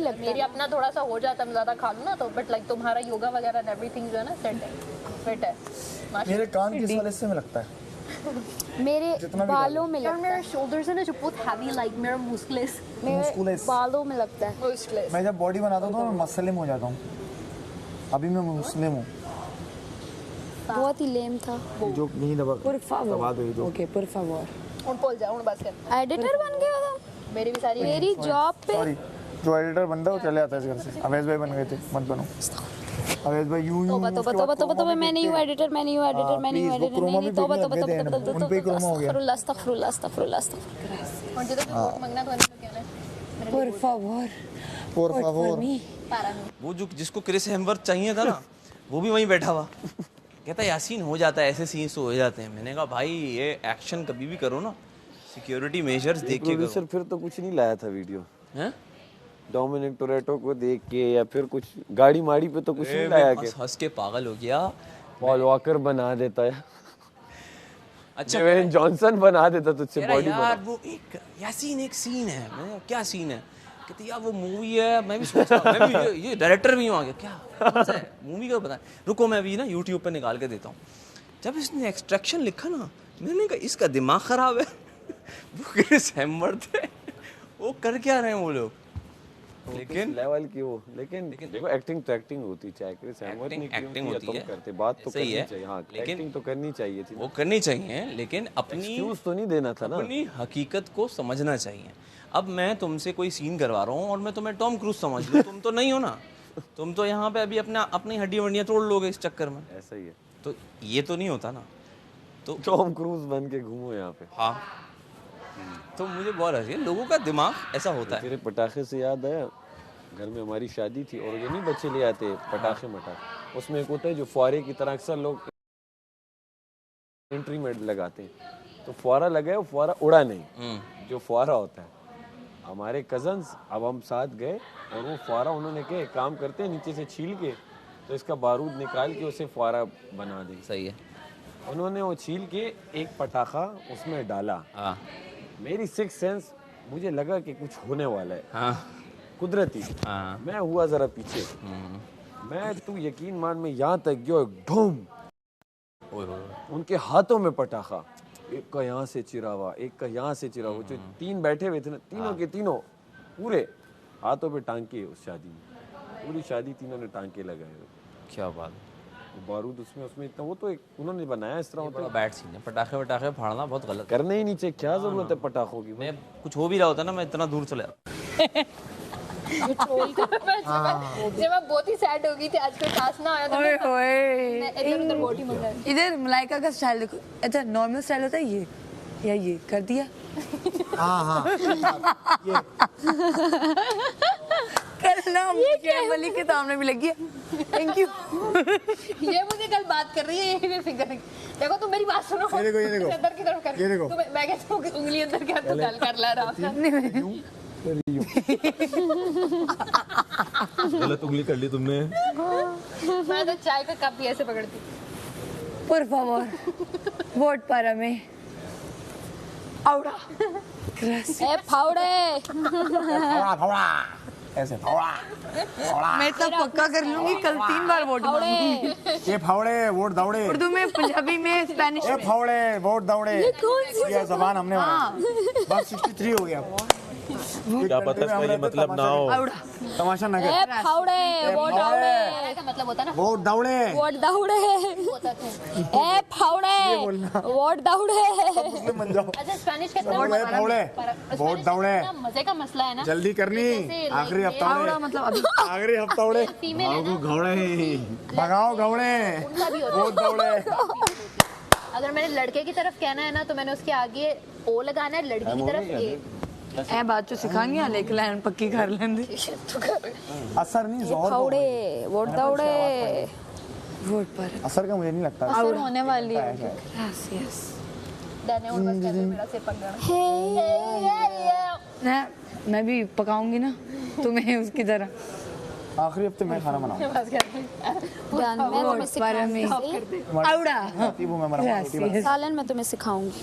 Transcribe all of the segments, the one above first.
लगता। मेरी अपना थोड़ा सा हो जाता है, मैं ज़्यादा खा लूँ ना तो, बट लाइक तुम्हारा योगा वगैरह एंड एवरीथिंग जो है ना सेट है, फिट है। मेरे कान किस वाले से में लगता है? मेरे बालों में यार लगता मेरे है, शोल्डर्स है ना जो बहुत हैवी, लाइक मेरा मुस्कुलस मेरे Musculus। बालों में लगता है। मुस्कुलस। मैं जब बॉडी बनाता हूँ तो मैं मसलिम हो जाता हूँ। अभी मैं मुस्लिम हूँ। बहुत ही लेम था। जो नहीं दबा Por favor. दबा दो ये जो। Okay, por favor. उन बोल जा, उन बस कर। एडिटर बन गया था मेरी भी सारी मेरी जॉब पे। सॉरी, जो एडिटर बनता है वो चले जाता है इस घर से। अवैध भाई बन गए थे, मत बनो। अवैध भाई यूं तोबा तोबा तोबा तोबा तोबा, मैं नहीं हूँ एडिटर, मैं नहीं हूँ एडिटर, मैं नहीं हूँ एडिटर, नहीं नहीं, तोबा तोबा तोबा तोबा तोबा, उन पे क्रोमा हो गया। अस्तगफिरुल्लाह अस्तगफिरुल्लाह अस्तगफिरुल्लाह। और जो तो वोट मांगना तो नहीं क्या है, Por favor. Por Vote favor। for me. पारा में। वो जो जिसको क्रिस हेम्सवर्थ चाहिए था ना, वो भी वहीं बैठा हुआ कहता है यासीन हो जाता है, ऐसे सीन्स हो जाते हैं। मैंने कहा भाई ये एक्शन कभी भी करो ना, सिक्योरिटी मेजर्स देख के प्रोड्यूसर करो। फिर तो कुछ नहीं लाया था वीडियो, हैं? डोमिनिक टोरेटो को देख के या फिर कुछ गाड़ी माड़ी पे तो कुछ नहीं मैं लाया के हंस हंस के पागल हो गया। पॉल वॉकर बना देता है, अच्छा डेवेन जॉनसन बना देता तुझसे कह रहा बॉडी यार बना। वो एक यासीन एक सीन है। मैंने कहा, क्या सीन है? कहते यार वो मूवी है। मैं भी सोच रहा मैं भी ये डायरेक्टर भी हूँ आगे। क्या कौन सा है मूवी का पता? रुको मैं भी ना यूट्यूब पे निकाल के देता हूँ। जब इसने एक्सट्रैक्शन लिखा ना, मैंने कहा इसका दिमाग खराब है। वो क्रिस हेम्सवर्थ है, वो कर क्या रहे हैं वो लोग? लेकिन लेवल की वो, लेकिन देखो एक्टिंग तो एक्टिंग होती है, चाहे क्रिस हेम्सवर्थ ने की एक्टिंग या होती तुम है, करते, बात तो सही करनी है, चाहिए। हाँ, लेकिन एक्टिंग तो करनी चाहिए थी, वो करनी चाहिए, लेकिन अपनी एक्सक्यूज तो नहीं देना था ना। अपनी हकीकत को समझना चाहिए। अब मैं तुमसे कोई सीन करवा रहा हूँ और मैं तुम्हें टॉम क्रूज समझ लूँ, तुम तो नहीं हो ना। तुम तो यहाँ पे अभी अपना अपनी हड्डी वड्डियाँ तोड़ लोगे इस चक्कर में। ऐसा ही है, तो ये तो नहीं होता ना। तो टॉम क्रूज बन के घूमो यहाँ पे। हाँ, तो मुझे बहुत हंसी है, लोगों का दिमाग ऐसा होता है। तेरे पटाखे से याद आया, घर में हमारी शादी थी और ये नहीं बच्चे ले आते पटाखे मटाखे, उसमें एक होता है जो फुहारे की तरह अक्सर लोग एंट्री में लगाते हैं, तो फुहारा लगाया, वो फुहारा उड़ा नहीं, जो फुहारा होता है। हमारे कजन्स अब हम साथ गए और वो फुहारा उन्होंने क्या एक काम करते हैं, नीचे से छील के तो इसका बारूद निकाल के उसे फुहारा बना दें। सही है। उन्होंने वो छील के एक पटाखा उसमें डाला। हाँ मेरी सिक्स सेंस, मुझे लगा कि कुछ होने वाला है, हाँ कुदरती। हाँ। मैं हुआ जरा पीछे, मैं तू यकीन मान में यहाँ तक गया, ढूम उनके हाथों में पटाखा, एक का यहाँ से चिरा हुआ, एक का यहाँ से चिरा हुआ, जो तीन बैठे हुए थे ना, तीनों के तीनों पूरे हाथों पे टांके। उस शादी में पूरी शादी तीनों ने टांके लगाए हुए। क्या बात है। वो बारूद उसमें इतना, वो तो एक उन्होंने बनाया इस तरह होता बड़ा है, बैड सीन है। पटाखे वटाखे फाड़ना बहुत गलत है। करना ही नहीं चाहिए। क्या जरूरत है पटाखों की? मैं कुछ हो भी रहा होता ना, मैं इतना दूर चले जाता। जब मैं बहुत ही सैड हो गई थी, आज कोई टास्क ना आया तो ओए मैं होए, इधर उधर बोटी मंगा रही थी। इधर मलाइका का स्टाइल देखो। अच्छा नॉर्मल स्टाइल होता है ये, या ये कर दिया। हाँ हाँ, करना मुझे मलिक के सामने भी लगी है। Thank you. ये मुझे कल बात कर रही है, ये भी फिगर देखो, तुम मेरी बात सुनो। ये देखो, ये देखो। अंदर की तरफ कर, ये देखो। तुम्हें मैं कहता हूँ कि उंगली अंदर क्या तू गल कर ला रहा था। गलत उंगली कर ली तुमने। मैं तो चाय का कप भी ऐसे पकड़ती। Por favor, vote para mí. Ahora. Gracias. ए फावड़े, फौड़ा फौड़ा, ऐसे फौड़ा फौड़ा। मैं तो पक्का कर लूंगी, कल 3 बार वोट मांगूंगी। ये फावड़े वोट दौड़े, उर्दू में, पंजाबी में, स्पेनिश ये में। फावड़े वोट दौड़े। ये जबान हमने हाँ। बस 63 हो गया। क्या पता इसका ये मतलब ना हो। Ahora. तमाशा न ए कर। फावड़े, वोट दौड़े, का मतलब होता है ना, वोट दौड़े, वोट दौड़े, होता था। ए फावड़े, वोट दौड़े। मुस्लिम बन जाओ। अच्छा स्पेनिश का वोट दौड़े, फावड़े, वोट दौड़े। मजे का मसला है ना, जल्दी करनी, जैसे आखिरी like हफ्ता Ahora मतलब अभी। आखिरी हफ्ता उड़े। फीमेल है ना, भगाओ घोड़े, उनका भी होता वोट दौड़े। है। अगर मैंने लड़के की तरफ कहना है ना, तो मैंने उसके आगे ओ लगाना है, लड़की की तरफ ए। ए बात जो सिखाएंगे या लेके लाइन पक्की कर लेंगे। असर नहीं, जोर फावड़े, वोट दौड़े। वोट पर असर का मुझे नहीं लगता। असर होने वाली है। Gracias. डने और बस कहते मेरा सिर पक गया। मैं भी पकाऊंगी ना तुम्हें उसकी तरह। आखिरी हफ्ते मैं खाना बनाऊंगा। बस कहते डन, मैं तुम्हें वोट पर सिखाऊंगी। मी। Ahora. वो मैं बनाऊंगा रोटी Gracias. सालन मैं तुम्हें सिखाऊंगी।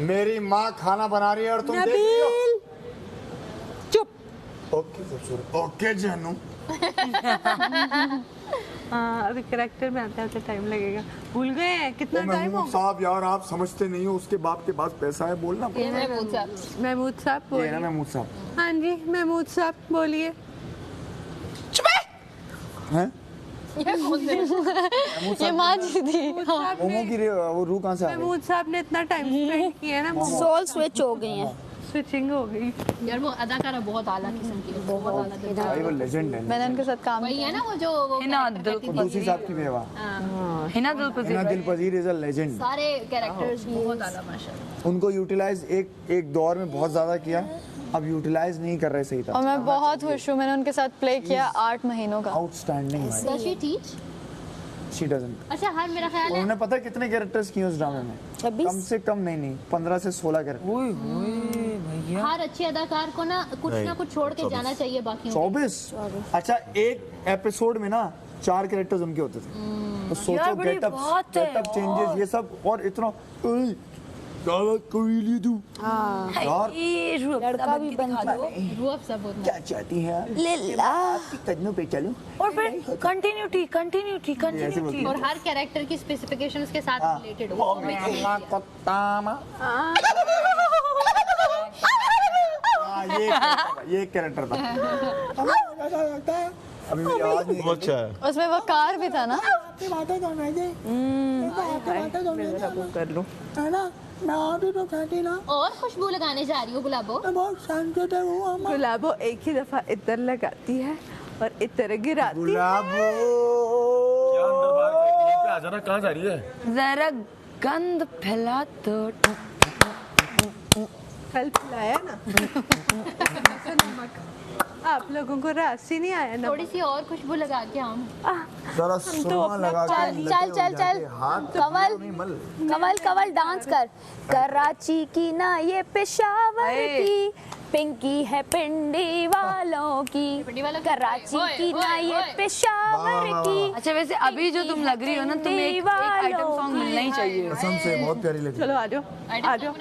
मेरी माँ खाना बना रही है और तुम देख रही हो। नबील चुप। ओके खूबसूरत, ओके जानू। हाँ अभी कैरेक्टर में आते आते टाइम लगेगा। भूल गए हैं कितना टाइम महमूद होगा? साहब यार आप समझते नहीं हो, उसके बाप के पास पैसा है, बोलना पड़ेगा। महमूद साहब ये है ना बोलिए। महमूद साहब। हाँ जी महमूद साहब बोलिए। हैं? ये माँ जी थी। मोमो की वो रूह कहाँ से आ गई? महमूद साहब ने इतना टाइम स्पेंड किया ना, सोल स्विच हो गई हैं। स्विचिंग हो गई। यार वो अदाकारा बहुत आला किस्म की है, बहुत आला किस्म की। भाई वो लेजेंड है। मैंने उनके साथ काम वही किया। है ना वो जो वो हिना character करती थी। दूसरी साहब की बेवा Hina Dilpazir Hina Dilpazir is a legend. सारे कैरेक्टर्स बहुत आला माशाल्लाह। उनको यूटिलाइज एक दौर में बहुत ज्यादा किया, अब यूटिलाइज नहीं कर रहे सही और था। मैं बहुत खुश हूँ, मैंने उनके साथ प्ले किया 8 महीनों का। आउटस्टैंडिंग भाई। Does she teach? She doesn't. अच्छा हर मेरा ख्याल है उन्होंने पता है कितने कैरेक्टर्स किए उस ड्रामे में? 26? कम से कम नहीं 15 से 16 कैरेक्टर। हर अच्छे अदाकार को ना कुछ छोड़ के जाना चाहिए बाकी 24। अच्छा एक एपिसोड में ना 4 कैरेक्टर्स उनके होते थे। तो सोचो बड़ी गेटअप बात है चेंजेस ये सब, और इतना कोई तू यार लड़का भी बनता रूह सब बहुत क्या चाहती है लिल्ला। आपके कदमों पे चलूं? और फिर कंटिन्यूटी और हर कैरेक्टर की स्पेसिफिकेशन के साथ रिलेटेड हो। ये कैरेक्टर था। अभी मेरी आवाज नहीं बहुत अच्छा है। उसमें वकार भी था ना। कर लूं। और खुशबू लगाने जा रही हो गुलाबो। गुलाबो एक ही दफा इतर लगाती है और इतर गिराती है। गुलाबो जाना कहाँ जा रही है? जरा गंद फैला तो कल पिलाया ना। आप लोगों को रास ही नहीं आया ना। थोड़ी सी और खुशबू लगा के हम जरा सुरमा लगा के चल चल चल कमल कमल डांस कर। कराची की ना ये पेशावर की, पिंकी है पिंडी वालों की। पिंडी वालों की? कराची ओए, की ना ओए, ये ओए। पेशावर की। अच्छा वैसे अभी जो तुम लग रही हो ना, तुम्हें एक आइटम सॉन्ग मिलना ही चाहिए। कसम से बहुत प्यारी लगी। चलो आ जाओ आ जाओ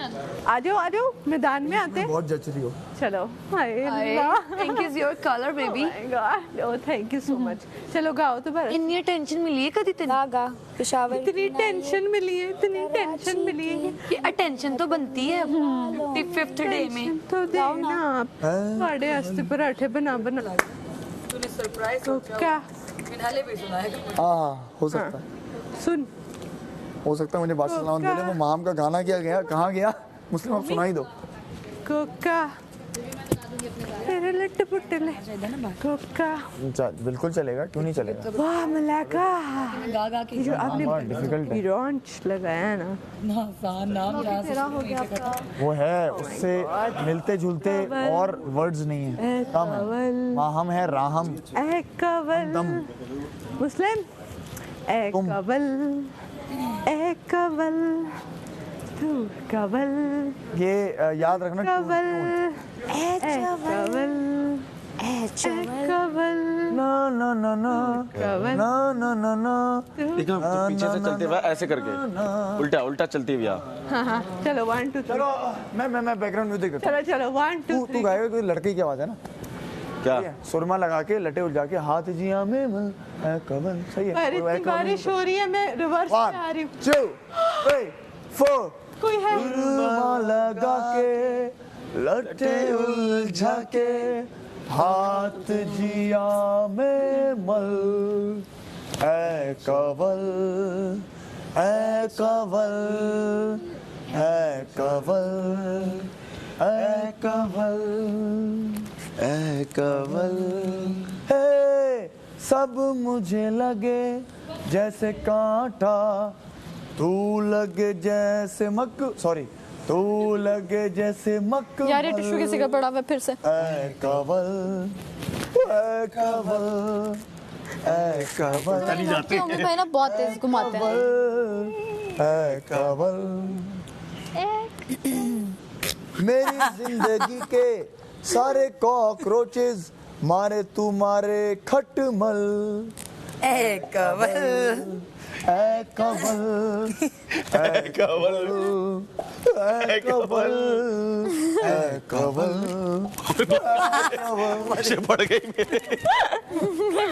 आ जाओ आ जाओ मैदान में आते हैं। बहुत जच रही हो। चलो हाय अल्लाह। Pink is your color, baby. Oh my God. Oh, thank you so much. चलो गाओ तो बस। इतनी टेंशन मिली है कभी तेरी? गा पेशावर इतनी टेंशन मिली है, इतनी टेंशन मिली है। ये अटेंशन तो बनती है 55th डे में। तो देना आप साढ़े आस्ते पराठे बना तूने सरप्राइज तो क्या मिनाले भी सुना है। हाँ हो सकता है, सुन हो सकता है मुझे बात सलाम बोले वो माम का गाना क्या गया, कहाँ गया मुस्लिम, आप सुना ही दो। कोका तेरे लट्टे पुट्टे कोका। बिल्कुल चलेगा, क्यों नहीं चलेगा। वाह मलाका गा गा के जो आपने बहुत डिफिकल्ट है रॉन्च लगाया ना, नाम तेरा हो गया आपका। वो है, उससे मिलते जुलते और वर्ड्स नहीं है, कम है। माहम है राहम, ए कवल दम। मुस्लिम ए तुम। कवल ए कवल तू कवल ये याद रखना क्यों- कवल क्यों? ए कवल ए कवल ना ना ना ना कवल ना ना ना ना। देखो पीछे से चलते हुए ऐसे करके उल्टा उल्टा चलती हुई आ। हाँ हाँ चलो 1 2 3 चलो मैं बैकग्राउंड म्यूजिक करता चलो चलो 1 2 हूँ। तू गाएगा कोई लड़के की आवाज है ना, क्या सुरमा लगा के लटे उठ जाके हाथ जिया में मल ए कवल, सही है। अरे और ए इतनी कवल- बारिश हो रही है, मैं रिवर्स में आ रही हूँ। 1 2 3 4। कोई है सुरमा लगा के लटे उलझा के हाथ जिया में मल ए कवल ए कवल ए कवल ए कवल ए कवल। हे सब मुझे लगे जैसे कांटा, तू लगे जैसे तू लगे जैसे मक। यार ये टिश्यू किसी का पड़ा हुआ है फिर से। ए कवल ए कवल ए कवल। क्यों कि भाई ना बहुत तेज घुमाते हैं। ए कवल मेरी जिंदगी के सारे कॉकरोचेस मारे तू मारे खटमल। ए कवल ऐ कवल, ऐ कवल, ऐ कवल, ऐ कवल, पीछे पड़ गई मेरे।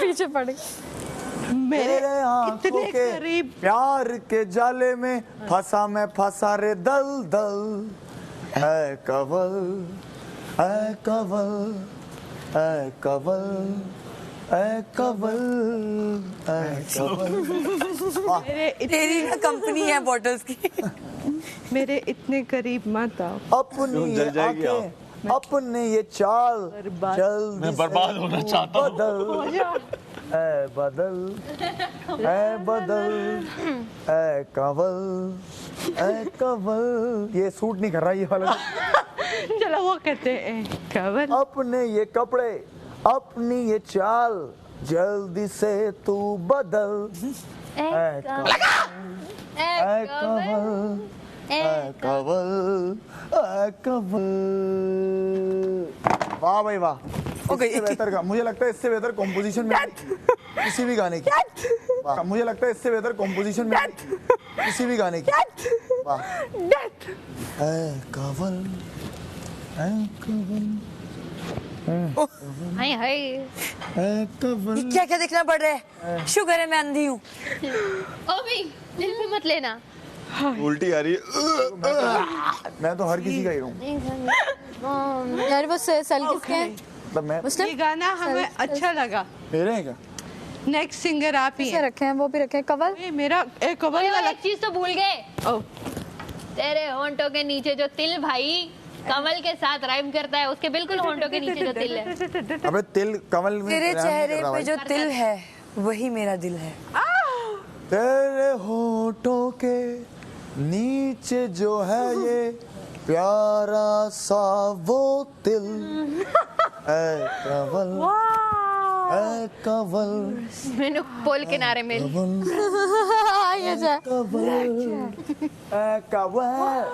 पीछे पड़ गई। मेरे आंखों इतने के करीब। प्यार के जाले में फंसा मैं फंसा रे दल दल। ऐ कवल, ऐ कवल, ऐ कवल, ऐ कवल, ऐ कवल। तेरी ना कंपनी है बॉटल्स की। मेरे इतने करीब मत आओ। अपनी जल ये जाएगी आंखें, अपने ये चाल, जल्दी मैं बर्बाद से होना तू चाहता हूँ। बदल, ऐ बदल, ऐ बदल, ऐ कवल, ऐ कवल। ये सूट नहीं कर रहा ये वाला। चलो वो कहते हैं कवल। अपने ये कपड़े, अपनी ये चाल, जल्दी से तू बदल। ऐ कवल, ऐ कवल, ऐ कवल, ऐ कवल। वाह भाई वाह। इससे बेहतर का मुझे लगता है, इससे बेहतर कॉम्पोजिशन में किसी भी गाने की। वाह, मुझे लगता है इससे बेहतर कॉम्पोजिशन में किसी भी गाने की। वाह। ऐ कवल, ऐ कवल, हाय हाय। ऐ कवल। क्या क्या देखना पड़ रहा है? शुक्र है मैं अंधी हूँ। ओ भाई दिल पे मत लेना। उल्टी आ रही है। मैं तो हर किसी का ही हूँ। यार वो सेल किसके हैं? मतलब मैं ये गाना हमें अच्छा लगा। मेरे हैं क्या? नेक्स्ट सिंगर आप ही किसे हैं। रखे हैं? वो भी रखे हैं। कवल। ये मेरा एक कवल वाला। एक चीज तो भूल गए, ओ, तेरे होंठों के नीचे जो तिल भाई कमल के साथ राइम करता है, उसके बिल्कुल होंठों के नीचे जो तिल है। अबे तिल कमल में तेरे रैम नहीं चेहरे कर रहा पे भाई। जो तिल है वही मेरा दिल है। तेरे होठों के नीचे जो है ये प्यारा सा वो तिल। ऐ कवल, ऐ कवल, मैंने पोल किनारे में ये जा। कवल, ऐ कवल।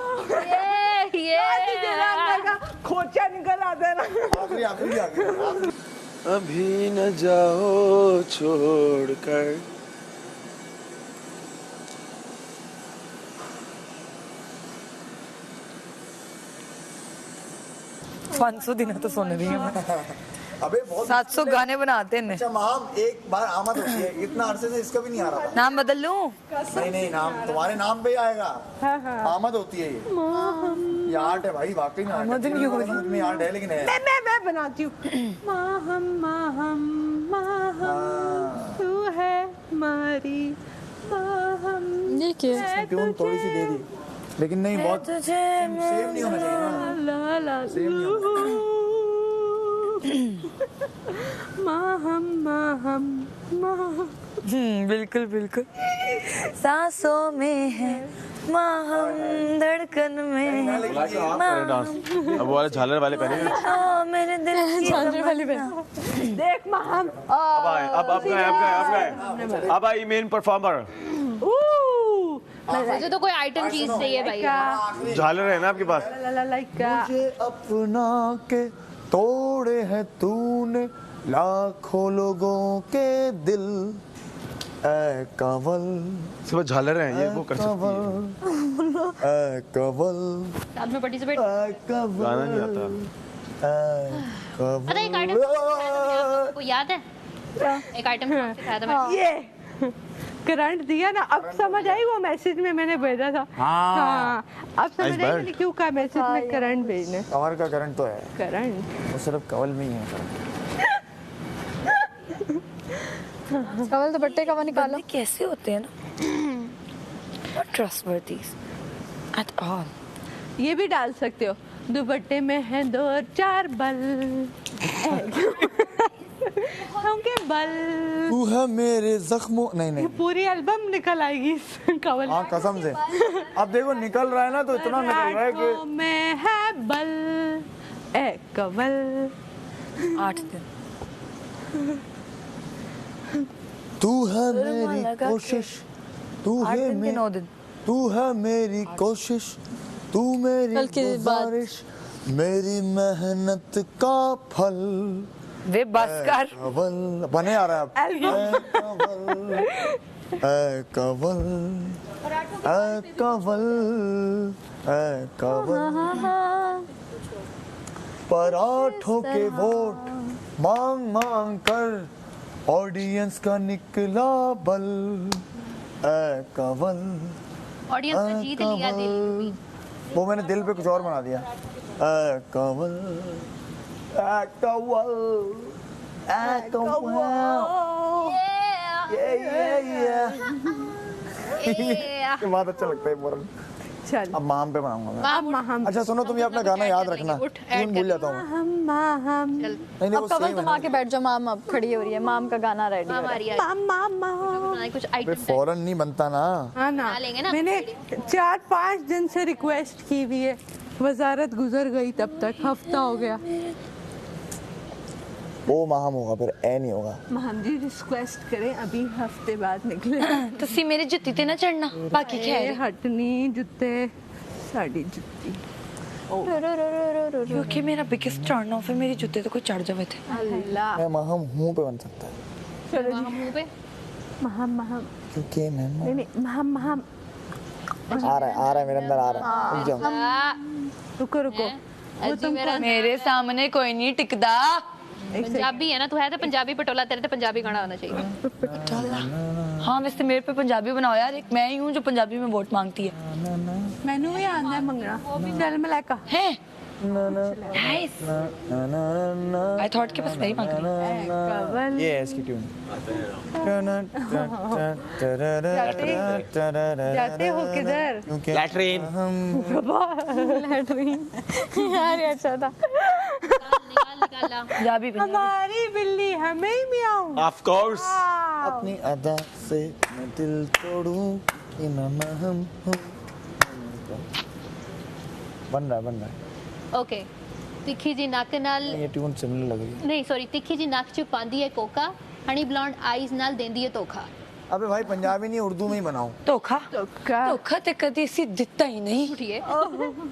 खोचा निकल आता है ना। आखिरी आखिरी आखिरी। अभी न जाओ छोड़कर। 500 दिन तो सोने दी है। अबे बहुत 700 गाने बनाते हैं। अच्छा माम, एक बार आमद होती है, इतना अरसे से इसका भी नहीं आ रहा था। नाम बदल लूं? नहीं नहीं, नाम तुम्हारे नाम पे ही आएगा। आमद होती है ये आर्ट है भाई, वाकई में आमद नहीं हो रही। में आर्ट है, लेकिन है। मैं बनाती हूँ। माहम माहम माहम तू है मारी माहम। ये क्या? इसमें ट्यून थोड़ी सी दे दी, लेकिन नहीं बहुत सेम नहीं होना चाहिए ना। ला ला सेम नहीं होना चाहिए। माहम माहम माहम। बिल्कुल बिल्कुल। सांसों में है माहम, धड़कन में है माहम। अब वो वाले झालर वाले पहने। हाँ, मेरे दिल की झालर वाली पे। देख माहम। अब आए, अब गए। अब आई मेन परफॉर्मर। मुझे तो कोई आइटम चीज चाहिए भाई। झालर है ना आपके पास? मुझे अपना के तोड़े हैं तूने लाखों लोगों के दिल। ऐ कवल, सिर्फ झालर है ये, वो कर सकती है। ऐ कवल, साथ में पार्टिसिपेट। ऐ कवल, गाना नहीं आता। ऐ कवल। पता है एक आइटम आपको याद है? एक आइटम सिखाया था मैंने। ये करंट दिया ना, अब समझ आई वो मैसेज में मैंने भेजा था। हाँ, अब समझ आई मैंने क्यों कहा मैसेज में करंट भेजने। कमर का करंट तो है, करंट वो सिर्फ कवल में ही है करंट। कवल दुपट्टे का वो निकालो। बंदे कैसे होते हैं ना, not trustworthy at all। ये भी डाल सकते हो, दुपट्टे में है 2-4 बल। उनके बल। तू है मेरे जख्मों, नहीं नहीं, पूरी एल्बम निकल आएगी इस कवल। हाँ कसम से। अब देखो निकल रहा है ना, तो इतना निकल रहा है कि रातों में है बल ए कवल। 8 दिन। तू है मेरी कोशिश, तू 8 है दिन के 9 दिन। तू है मेरी कोशिश, तू मेरी कल की बात। गुजारिश, मेरी मेहनत का फल। वे बस कर। कवल बने आ रहा है अब। ऐ कंवल, ऐ कंवल, ऐ कंवल, पराठों के वोट मांग मांग कर ऑडियंस का निकला बल, ऐ कंवल, ऑडियंस ने जीत लिया दिल। वो मैंने दिल पे कुछ और बना दिया। ऐ कंवल, ऐ कंवल, ऐ कंवल, ये बहुत अच्छा लगता है मोरल। चल अब माम पे बनाऊंगा मैं। हम अच्छा सुनो, तुम ये अपना गाना याद रखना, ट्यून भूल जाता हूँ मैं। हम नहीं नहीं, वो अब कवल सेम तुम है। आके बैठ जाओ, माम अब खड़ी हो रही है, माम का गाना रेडी है। हमारी कुछ अबे आइटम फौरन नहीं बनता ना। हाँ ना, बना लेंगे ना। मैंने 4-5 दिन से रिक्वेस्ट की हुई है, वजारत गुजर गई तब तक, हफ्ता हो गया। वो माहम होगा फिर, ए नहीं होगा। हम जी रिक्वेस्ट करें, अभी हफ्ते बाद निकले। ਤੁਸੀਂ ਮੇਰੇ ਜੁੱਤੀ ਤੇ ਨਾ ਚੜਨਾ ਬਾਕੀ ए, ਖੈਰ हटनी जुत्ते साड़ी जुत्ती। क्योंकि मेरा बिगेस्ट टर्न ऑफ है मेरी जूते तो कोई चढ़ जावे थे। अल्लाह मैं माहम हूँ पे बन सकता है, चलो जी, मुंह पे महम महम क्योंकि मैं नहीं नहीं महम महम आ रहा है मेरे अंदर आ रहा है। रुक जाओ। रुको रुको, वो तुम मेरे सामने कोई नहीं टिकदा। पंजाबी है ना तू, है तो पंजाबी पटोला, तेरे तो पंजाबी गाना होना चाहिए। हाँ वैसे मेरे पे पंजाबी बनाओ यार, एक मैं ही हूँ जो पंजाबी में वोट मांगती है। मैनू भी आंदा है मंगना, चल मलाइका हैं नाइस। आई थॉट के बस वही मांग रही। कवल ये है इसकी ट्यून। जाते हो किधर? लैट्रिन। यार ये अच्छा था। निकाला पंजाबी हमारी बिल्ली हमें ही मियाऊं। Of course. अपनी अदा से मैं दिल तोड़ूं कि मैं महम हूँ। बन रहा है। ओके, तिखी जी नक नाल, ये ट्यून सिमिलर लग रही है। नहीं सॉरी, तिखी जी नक च पांदी है कोका, हनी ब्लॉन्ड आईज नाल देंदी है धोखा। अबे भाई पंजाबी नहीं उर्दू में ही बनाओ। धोखा धोखा धोखा ते कदी सी दिता ही नहीं। उठिए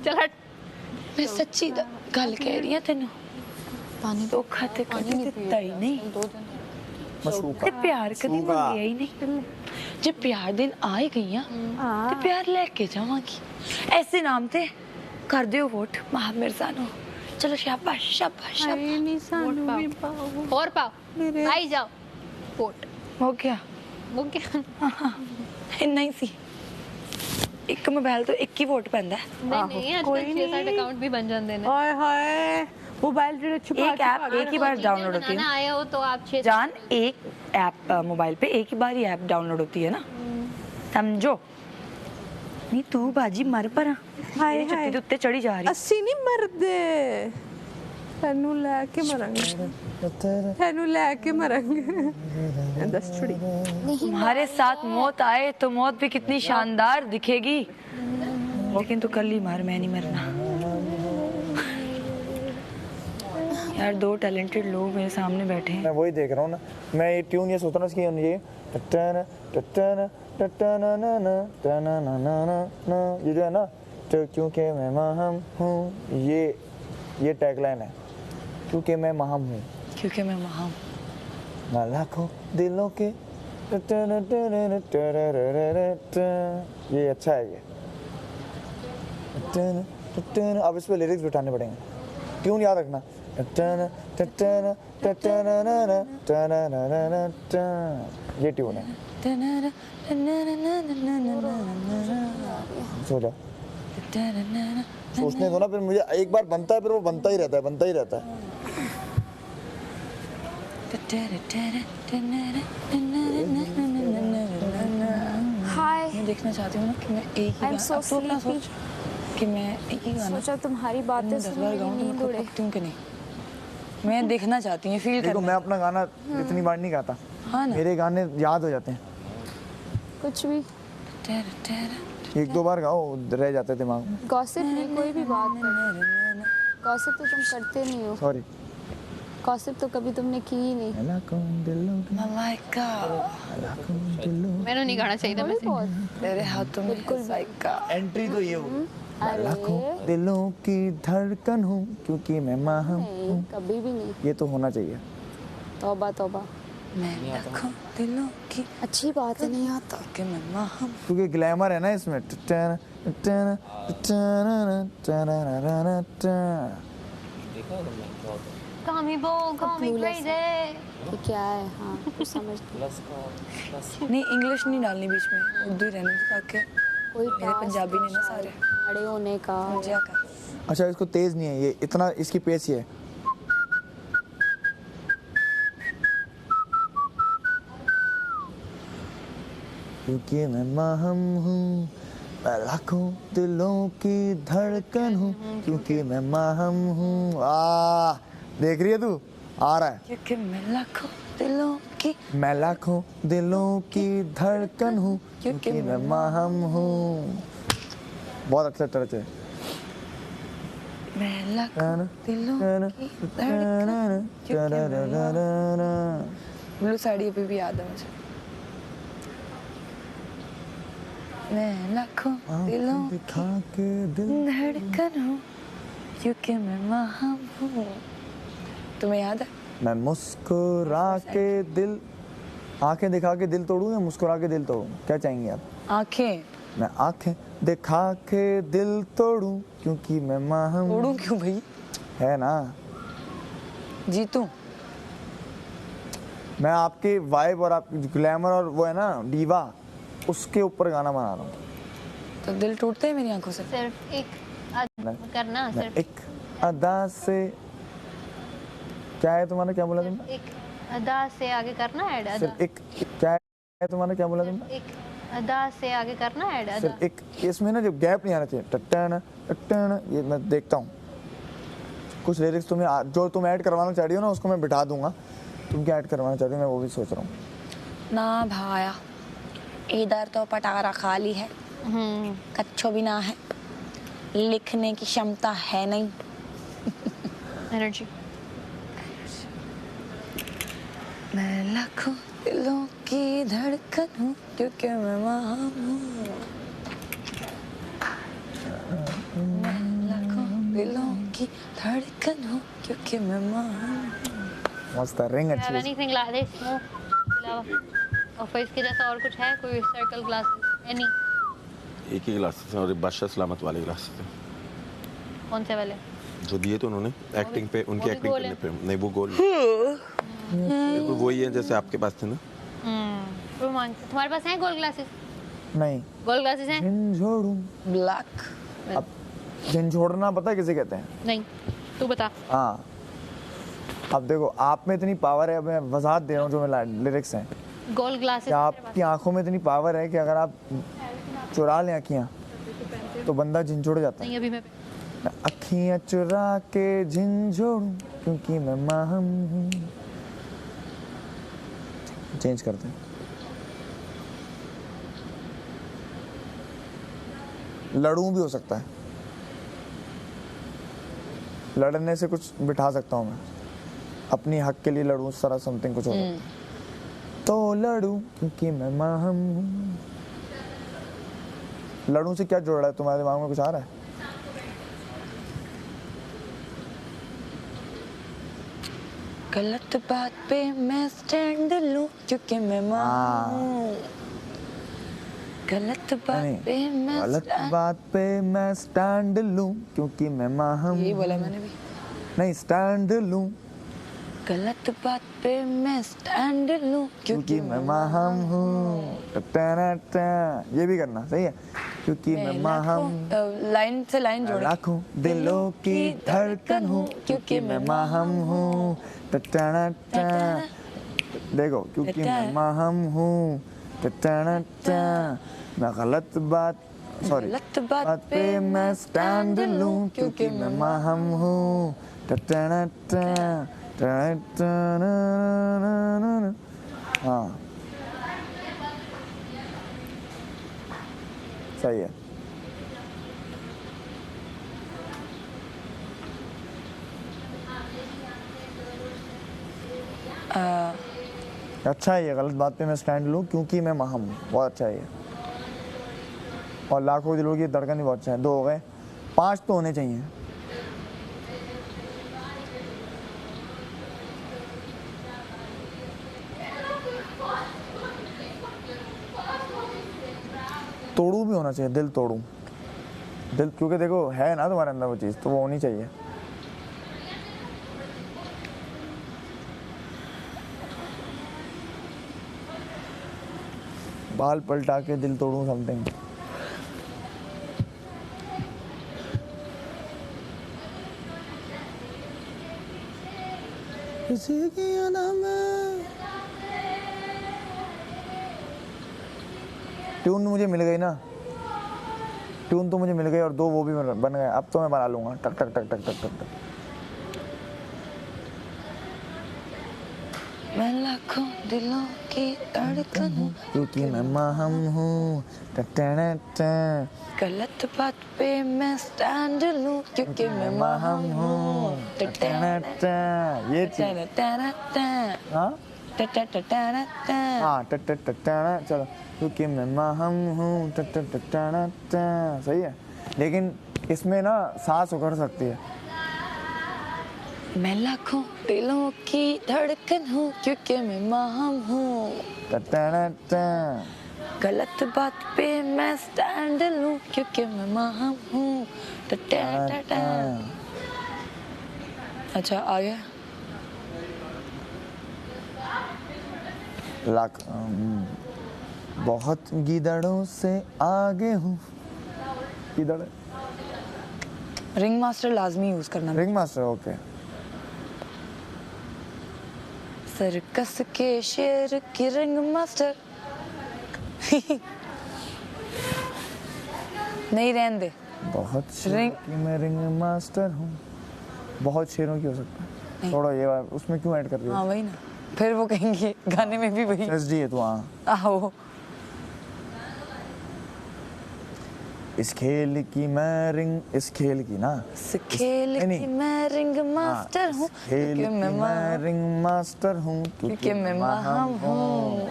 चल हट। मैं सच्ची गल कह रही हूं तेनू, पानी धोखा ते कदी दिता ही नहीं। मशूका। ते प्यार कदी मंगिया ही नहीं। जे प्यार दिन आ ही गईयां ते प्यार लेके जावांगी। ऐसे नाम ते कर दियो वोट महा मिर्जानो। चलो शाबाश शाबाश शाबाश। अरे नहीं सानू भी पाओ। और पाओ, आई जाओ वोट हो गया वो क्या। इन्ना ही सी। एक मोबाइल तो एक ही वोट पैंदा है। नहीं आजकल कोई 6-7 नहीं। अकाउंट भी बन जाते हैं। ओए होए, मोबाइल जो छुपा एक ऐप एक ही बार डाउनलोड होती है बनाना ना आए हो तो आप 6 जान, एक ऐप मोबाइल पे एक ही बार ही ऐप डाउनलोड होती है ना, समझो। नहीं तू बाजी मर पर हाय मेरी हाय जुत्ती उत्ते चढ़ी जा रही। अस्सी नहीं मरदे, तेनू लेके मरांगे, तेनू लेके मरांगे। दस छुड़ी तुम्हारे साथ मौत आए तो मौत भी कितनी शानदार दिखेगी, लेकिन तू कल ही मार, मैं नहीं मरना। यार दो टैलेंटेड लोग मेरे सामने बैठे हैं। मैं वही देख रहा हूँ ना, मैं ये ट्यून ये सोच रहा हूँ इसकी ये टटना टटना टटना ना ना टना ना ना ना ना, ये जो है ना, तो क्योंकि मैं महम हूँ, ये टैगलाइन है, क्योंकि मैं महम हूँ, क्योंकि मैं वहाँ हूँ। ना लाखों दिलों के टटना टटना टटना, ये अच्छा है ये टटना टटना। अब इस पे लिरिक्स बिठाने पड़ेंगे, ट्यून याद रखना। टटना टटना टटना ना ना टना ना ना ना टा, ये ट्यून है। सो जा, सोचने दो ना, फिर मुझे एक बार बनता है फिर वो बनता ही रहता है, बनता ही रहता है। हाय, मैं देखना चाहती हूँ ना कि मैं एक ही I'm so अब तो अपना sleepy. सोच कि मैं एक ही गाना सोचा तुम्हारी बातें 10 सुन बार मेरी गाऊँ तो नींद मैं उड़े। पकती हूँ कि नहीं। मैं देखना चाहती हूँ, फील देखो करना। मैं अपना गाना इतनी बार नहीं गाता, हाँ ना। मेरे गाने याद हो जाते हैं, कुछ भी एक दो बार गाओ रह जाते दिमाग में। गॉसिप नहीं, कोई भी बात कर, गॉसिप तो तुम करते नहीं हो, सॉरी। गॉसिप तो कभी तुमने की ही नहीं। मलाइका मैंने नहीं गाना चाहिए था थोड़ी वैसे। बहुत। तेरे हाथों में मलाइका। एंट्री तो ये होगी, अरे दिलों की धड़कन हूँ, क्योंकि मैं महम नहीं, हूँ, कभी भी नहीं। ये तो होना चाहिए। तौबा तौबा। मैं लाखों दिलों की अच्छी बात है, नहीं आता। कि मैं माहम क्योंकि ग्लैमर है ना इसमें। Call me bold, call me clueless crazy. ये क्या है? हाँ कुछ समझ नहीं। नहीं, इंग्लिश नहीं डालनी बीच में, उर्दू ही रहने दो ताकि कोई मेरे task पंजाबी ने ना है सारे खड़े होने का। समझा कर। अच्छा इसको तेज नहीं है, ये इतना इसकी पेस ही है। क्योंकि मैं माहम हूँ, मैं लाखों दिलों की धड़कन हूँ, क्योंकि मैं माहम हूँ। देख रही है तू, आ रहा है। क्योंकि मैं लाखों दिलों की मैं लाखों दिलों की धड़कन हूँ, क्योंकि मैं माहम हूँ। बहुत अच्छा तरह से। मैं लाखों दिलों की धड़कन क्योंकि मैं ब्लू साड़ी अभी भी याद है मुझे। मैं लाखों दिलों दिखा के दिल धड़कन हूँ क्योंकि मैं माहम हूँ। तुम्हें याद है? मैं मुस्कुरा के दिल, आंखें दिखा के दिल तोड़ूं या मुस्कुरा के दिल तोड़ूं, क्या चाहेंगे आप? आंखें मैं आंखें दिखा के दिल तोड़ूं, क्योंकि मैं माहम तोड़ूं क्यों भाई? है ना। जीतूं? मैं आपके वाइब और आपकी ग्लैमर और वो है ना डीवा, उसके ऊपर गाना बना रहा हूँ। तो दिल टूटते हैं मेरी आंखों से। सिर्फ एक करना, मैं सिर्फ एक अदा से, क्या है तुम्हारा, क्या बोला तुमने? एक अदा से आगे करना है अदा। सिर्फ एक, क्या है तुम्हारा, क्या बोला तुमने? एक अदा से आगे करना है अदा। सिर्फ एक, इसमें ना जब गैप नहीं आना चाहिए, टट्टाना टट्टाना, ये मैं देखता हूँ। कुछ लिरिक्स तुम्हें जो तुम ऐड करवाना चाह रही हो ना, उसको मैं बिठा दूंगा। तुम क्या ऐड करवाना चाहती हो, मैं वो भी सोच रहा हूँ। ना भाया, इधर तो पटारा खाली है, कच्छो भी ना है, लिखने की क्षमता है नहीं। एनर्जी। मैं लाखों दिलों की धड़कन हूँ क्योंकि मैं माहम हूँ। मैं लाखों दिलों की धड़कन हूँ क्योंकि मैं माहम हूँ। मस्त है, रिंग अच्छी है। एनीथिंग लाइक दिस नो अलावा और इसके जैसा और कुछ है? कोई सर्कल ग्लासेस एनी? एक ही ग्लासेस हैं और बादशाह सलामत वाले ग्लासेस हैं कौन से वाले? जो दिए थे उन्होंने एक्टिंग पे, उनकी भी एक्टिंग गोल करने है? पे। नहीं वो गोल बिल्कुल वही है जैसे आपके पास थे ना। तुम्हारे पास हैं गोल ग्लासेस? नहीं, गोल ग्लासेस हैं? झंझोड़ू। ब्लैक। अब झंझोड़ना पता है किसे कहते हैं? नहीं, तू बता। हाँ, अब देखो आप में इतनी पावर है, अब मैं वजाहत दे रहा हूँ जो मैं लिरिक्स हैं। गोल ग्लासेस क्या आपकी आंखों में इतनी पावर है कि अगर आप चुरा लें अखियाँ तो बंदा झंझोड़ जाता है? नहीं, अभी मैं अखियाँ चुरा के झंझोड़ूं क्योंकि मैं माहम हूँ। चेंज करते हैं। लड़ूं भी हो सकता है, लड़ने से कुछ बिठा सकता हूँ मैं, अपनी हक के लिए लड़ूं, सारा समथिंग कुछ होगा तो लड़ूं क्योंकि मैं माहम हूँ। लड़ूं से क्या जोड़ रहा है? तुम्हारे दिमाग में कुछ आ रहा है? गलत बात पे मैं स्टैंड लूं क्योंकि मैं माहम हूँ। गलत बात पे मैं गलत बात पे मैं स्टैंड लूं क्योंकि मैं माहम। यही बोला मैंने भी। नहीं, स्टैंड लूं गलत बात पे मैं स्टैंड लूं क्योंकि मैं माहम हूँ। ये भी करना सही है, क्योंकि मैं माहम। लाइन से लाइन जोड़े। लाखों दिलों की धड़कन हूँ क्योंकि मैं माहम हूँ। देखो, क्योंकि मैं माहम हूँ। मैं गलत बात, सॉरी, गलत बात पे मैं स्टैंड लूं क्योंकि मैं माहम हूँ। हाँ सही है। अच्छा है ये, गलत बात पे मैं स्टैंड लूं क्योंकि मैं माहम हूँ। बहुत अच्छा है ये। और लाखों दिलों की धड़कन भी बहुत अच्छा है। 2 हो गए, 5 तो होने चाहिए। तोड़ू भी होना चाहिए, दिल तोड़ू, दिल, क्योंकि देखो है ना तुम्हारे अंदर वो चीज़, तो वो होनी चाहिए। बाल पलटा के दिल तोड़ू, समथिंग। किसी की यादा में ट्यून मुझे मिल गई ना, ट्यून तो मुझे मिल गई और 2 वो भी बन गए। अब तो मैं बना लूंगा टक टक टक टक टक टक टक। मैं लाखों दिलों की धड़कन हूँ क्योंकि मैं महम हूँ, गलत बात पे मैं स्टैंड लूं क्योंकि मैं महम हूँ। ये चीज, हाँ हाँ चलो, क्योंकि मैं महम हूँ, सही है। लेकिन इसमें ना सांस उखड़ सकती है। मैं लाखों दिलों की धड़कन हूँ क्योंकि मैं महम हूँ, गलत बात पे मैं स्टैंड लूं क्योंकि मैं महम हूँ। अच्छा आ गया। लाख बहुत गीदड़ों से आगे हूँ। गीदड़, रिंग मास्टर लाजमी यूज करना। Ring master, okay. सर्कस के शेर की रिंग मास्टर। नहीं रहने दे। बहुत शेरों की मैं रिंग मास्टर हूँ। बहुत शेरों की हो सकता है, थोड़ा ये उसमें क्यों ऐड कर दिया? हाँ वही ना, फिर वो कहेंगे गाने में भी वही। एसडी है तू, हाँ। आओ। इस खेल की मैं रिंग, इस खेल की ना, इस खेल की मैं रिंग मास्टर हूँ क्योंकि मैं रिंग मास्टर हूँ, क्योंकि मैं महम हूँ।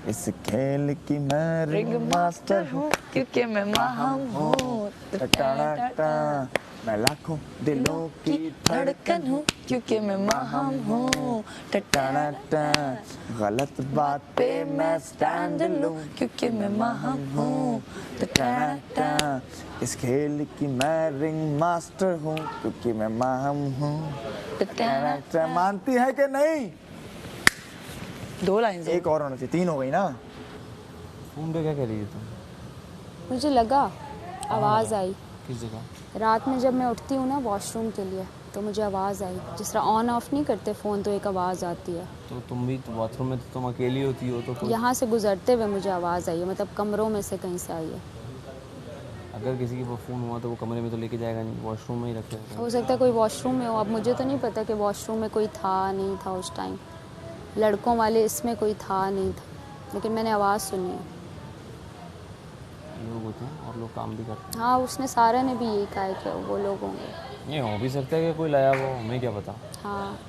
इस खेल की मैं रिंग मास्टर हूँ क्योंकि मैं महम हूँ। मैं लाखों दिलों की धड़कन हूँ क्योंकि मैं महम हूँ। गलत बात पे मैं स्टैंड लूं क्योंकि मैं महम हूँ। इस खेल की मैं रिंग मास्टर हूँ क्योंकि मैं महम हूँ। मानती है कि नहीं? 2 लाइन एक और होना चाहिए, 3 हो गई ना। फोन पे क्या कह रही है तुम? मुझे लगा आवाज़ आई किस जगह? रात में जब मैं उठती हूँ ना वॉशरूम के लिए, तो मुझे आवाज़ आई। जिस तरह ऑन ऑफ नहीं करते फ़ोन तो एक आवाज़ आती है। तो तुम भी तो बाथरूम में तो तुम अकेली होती हो, तो यहाँ से गुजरते हुए मुझे आवाज़ आई है, मतलब कमरों में से कहीं से आई है। अगर किसी के पास फ़ोन हुआ तो वो कमरे में तो लेके जाएगा नहीं, वॉशरूम में ही रखेगा। हो सकता है कोई वॉशरूम में हो। अब मुझे तो नहीं पता कि वॉशरूम में कोई था नहीं था उस टाइम, लड़कों वाले इसमें कोई था नहीं था, लेकिन मैंने आवाज़ सुनी है। लोग होते हैं और लोग काम भी करते हैं। हाँ, उसने सारा ने भी यही कहा है कि वो लोग होंगे। ये हो भी सकता है कि कोई लाया वो, हमें क्या पता। हाँ,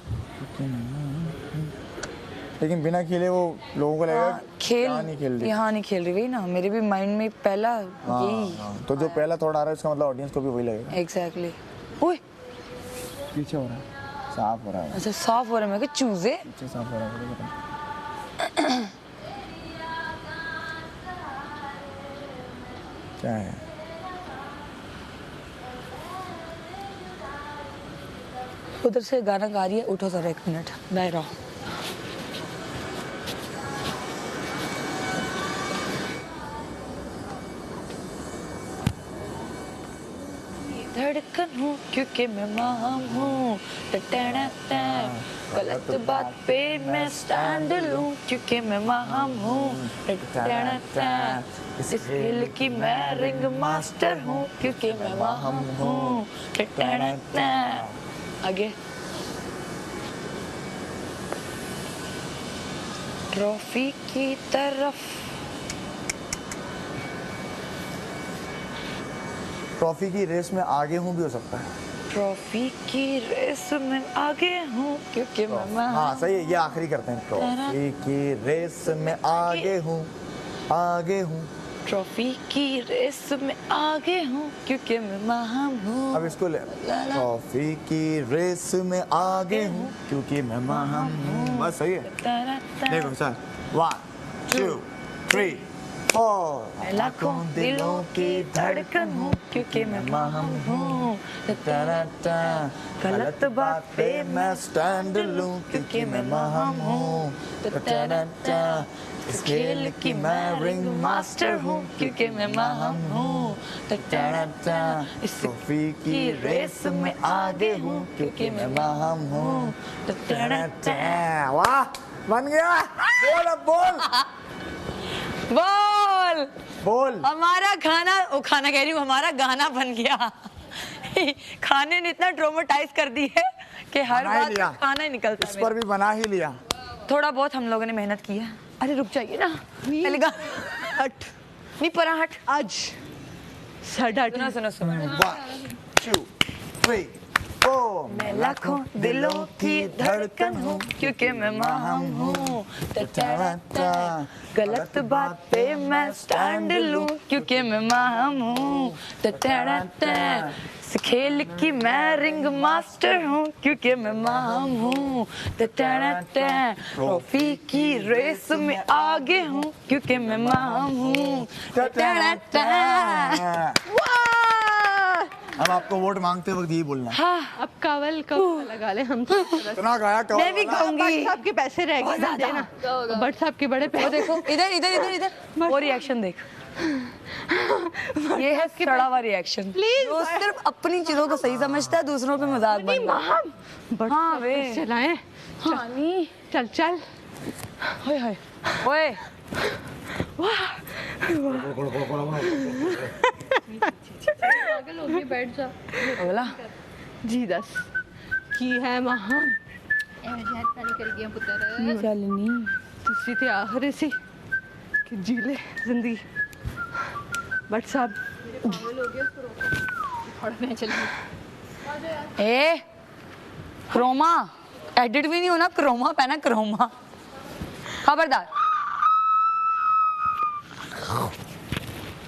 लेकिन बिना खेले वो लोगों को लगेगा खेल नहीं खेल रही। यहाँ नहीं खेल रही वही ना, मेरे भी माइंड में पहला यही। तो जो पहला थॉट आ रहा है इसका मतलब ऑडियंस को भी वही लगेगा। एग्जैक्टली। ओए पीछे हो रहा है, साफ हो रहा है। अच्छा साफ हो रहा है, मैं क्या चूजे? पीछे साफ हो रहा है। क्या है? उधर से गाना गा रही है, उठो जरा 1 मिनट, बाहर आओ। धड़कन हूँ क्योंकि मैं महम हूँ। गलत बात पे मैं स्टैंड लूं क्योंकि मैं महम हूँ। इस खेल की मैं रिंग मास्टर हूँ क्योंकि मैं महम हूँ। आगे ट्रॉफी की तरफ, ट्रॉफी की रेस में आगे हूँ भी हो सकता है। ट्रॉफी की रेस में आगे हूँ क्योंकि मैं हाँ सही है, ये आखिरी करते हैं। ट्रॉफी की रेस में आगे हूँ, आगे हूँ। ट्रॉफी की रेस में आगे हूँ क्योंकि मैं महम हूँ। अब इसको ले, ट्रॉफी की रेस में आगे हूँ क्योंकि मैं महम हूँ। बस सही है। देखो सर, 1 2 3 मैं लाखों दिलों की धड़कन हूँ क्योंकि मैं महम हूँ। गलत बात पे मैं स्टैंड लूं क्योंकि मैं महम हूँ। इस खेल की मैं रिंग मास्टर हूँ क्योंकि मैं महम हूँ। इस ट्रॉफी की रेस में आगे हूँ क्योंकि मैं महम हूँ। वाह, बन गया। बोल अब बोल बोल बोल। हमारा खाना, वो खाना कह रही हूँ, हमारा गाना बन गया। खाने ने इतना ट्रोमाटाइज कर दी है कि हर बना ही बात लिया। खाना ही निकलता इस है। पर भी बना ही लिया। थोड़ा बहुत हम लोगों ने मेहनत की है। अरे रुक जाइए ना, पहले हट नहीं परा हट। आज साढ़े आठ। सुनो सुनो सुनो। 1 2 3 4 मैं लाखों दिलों की धड़कन हूँ क्योंकि मैं महम हूँ। गलत बात पे मैं स्टैंड लूं क्योंकि मैं महम हूँ। इस खेल की मैं रिंग मास्टर हूँ क्योंकि मैं महम हूँ। ट्रॉफी की रेस में आगे हूँ क्योंकि मैं महम हूँ। अब आपको वोट मांगते वक्त यही बोलना है। अब कवल कब लगा ले हम तो। इतना गाया कवल मैं भी वाला। गाऊंगी। भट्ट साहब के पैसे रह गए ना, देना। भट्ट साहब के बड़े वो पैसे। देखो इधर इधर इधर इधर, वो रिएक्शन देख। ये है सड़ा हुआ रिएक्शन। Please। जो सिर्फ अपनी चीजों को सही समझता है, दूसरों पे मजाक नहीं बनता है। भट्ट हाँ साहब वे। पैसे चलाएं। हानी चल चल। हाय हाय ओए पागल हो गई, बैठ जा। बोला जी दस की है महान करेगी पुत्र। चलनी तुसी ते आखिरी सी कि जी ले जिंदगी। भट्ट साहब मैं चली। ए क्रोमा एडिट भी नहीं होना, क्रोमा पहना क्रोमा। खबरदार।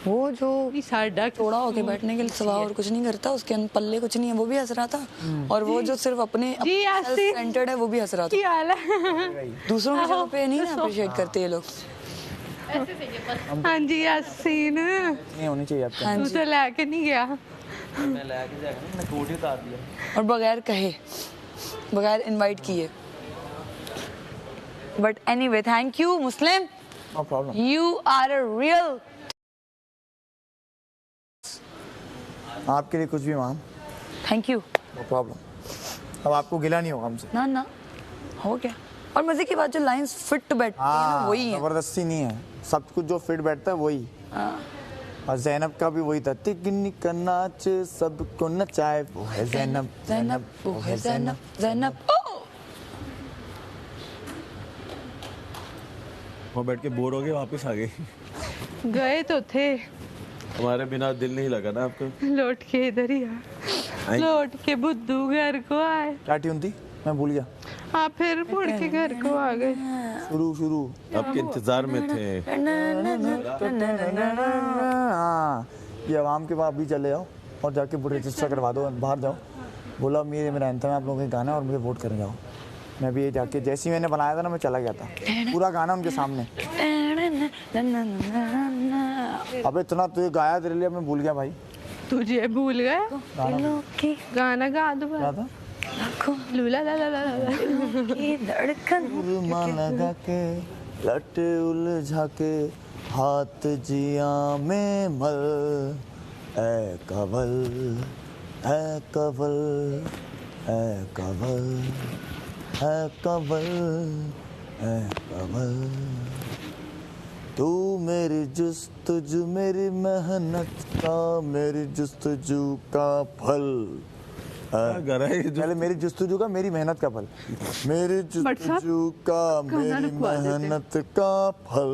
वो जो साढ़ा चौड़ा होके बैठने के सिवा और कुछ नहीं करता, उसके पल्ले कुछ नहीं है, वो भी हंस रहा था। और वो जो सिर्फ अपने जी, यासीन। सेंटर्ड है, वो भी हंस रहा की था। हाल है? दूसरों की जगह पे नहीं ना अप्रिशिएट करते ये लोग। हाँ जी यासीन, नहीं होनी चाहिए आपको। हाँ तू जी। तो लेके नहीं गया। मैं लेके जाएगा ना, मैं कोट ही उतार दिया। और बगैर कहे, बगैर इनवाइट किए। बट एनीवे थैंक यू मुस्लिम, no problem. You are a real. आपके लिए कुछ भी ma'am, thank you. No problem. अब आपको गिला नहीं होगा हमसे। ना ना हो गया। और मजे की बात, जो लाइंस फिट बैठती है ना, हाँ, वही है। जबरदस्ती नहीं है, सब कुछ जो फिट बैठता है वही। और जैनब का भी वही था, तिगनी का नाच सबको नचाए, वो है जैनब। ज़ैनब वो है ज़ैनब, ज़ैनब ओ। वहाँ बैठ के बोर हो गए, वापस आ गए। गए तो थे, हमारे बिना दिल नहीं लगा ना आपको। लौट के इधर ही आ। लौट के बुद्धू घर को आए। क्या ट्यून थी, मैं भूल गया। आप फिर मुड़ के घर को आ गए। शुरू आपके इंतजार में थे। हाँ, ये आवाम के पास भी चले जाओ और जाके वोट रजिस्टर करवा दो, बाहर जाओ, बोला मेरा एंथम है, आप लोगों के गाना है और मुझे वोट करने जाओ। मैं भी ये जाके, जैसे ही मैंने बनाया था ना, मैं चला गया था, पूरा गाना उनके सामने। अब इतना तुझे गाया तेरे लिए, मैं भूल गया भाई। तुझे भूल गए? गाना गा दो। क्या था? लूला ला ला ला ला। धड़कन रुमाल लगा के, लट उलझा के, हाथ जिया में मल, ऐ कवल, ऐ कवल, ऐ कवल, ऐ कवल, ऐ कवल। तू मेरी जुस्तजू, मेरी मेहनत का, मेरी जुस्तजू का फल। पहले मेरी जुस्तजू का, मेरी मेहनत का फल, मेरी जुस्तजू का, मेरी मेहनत का फल,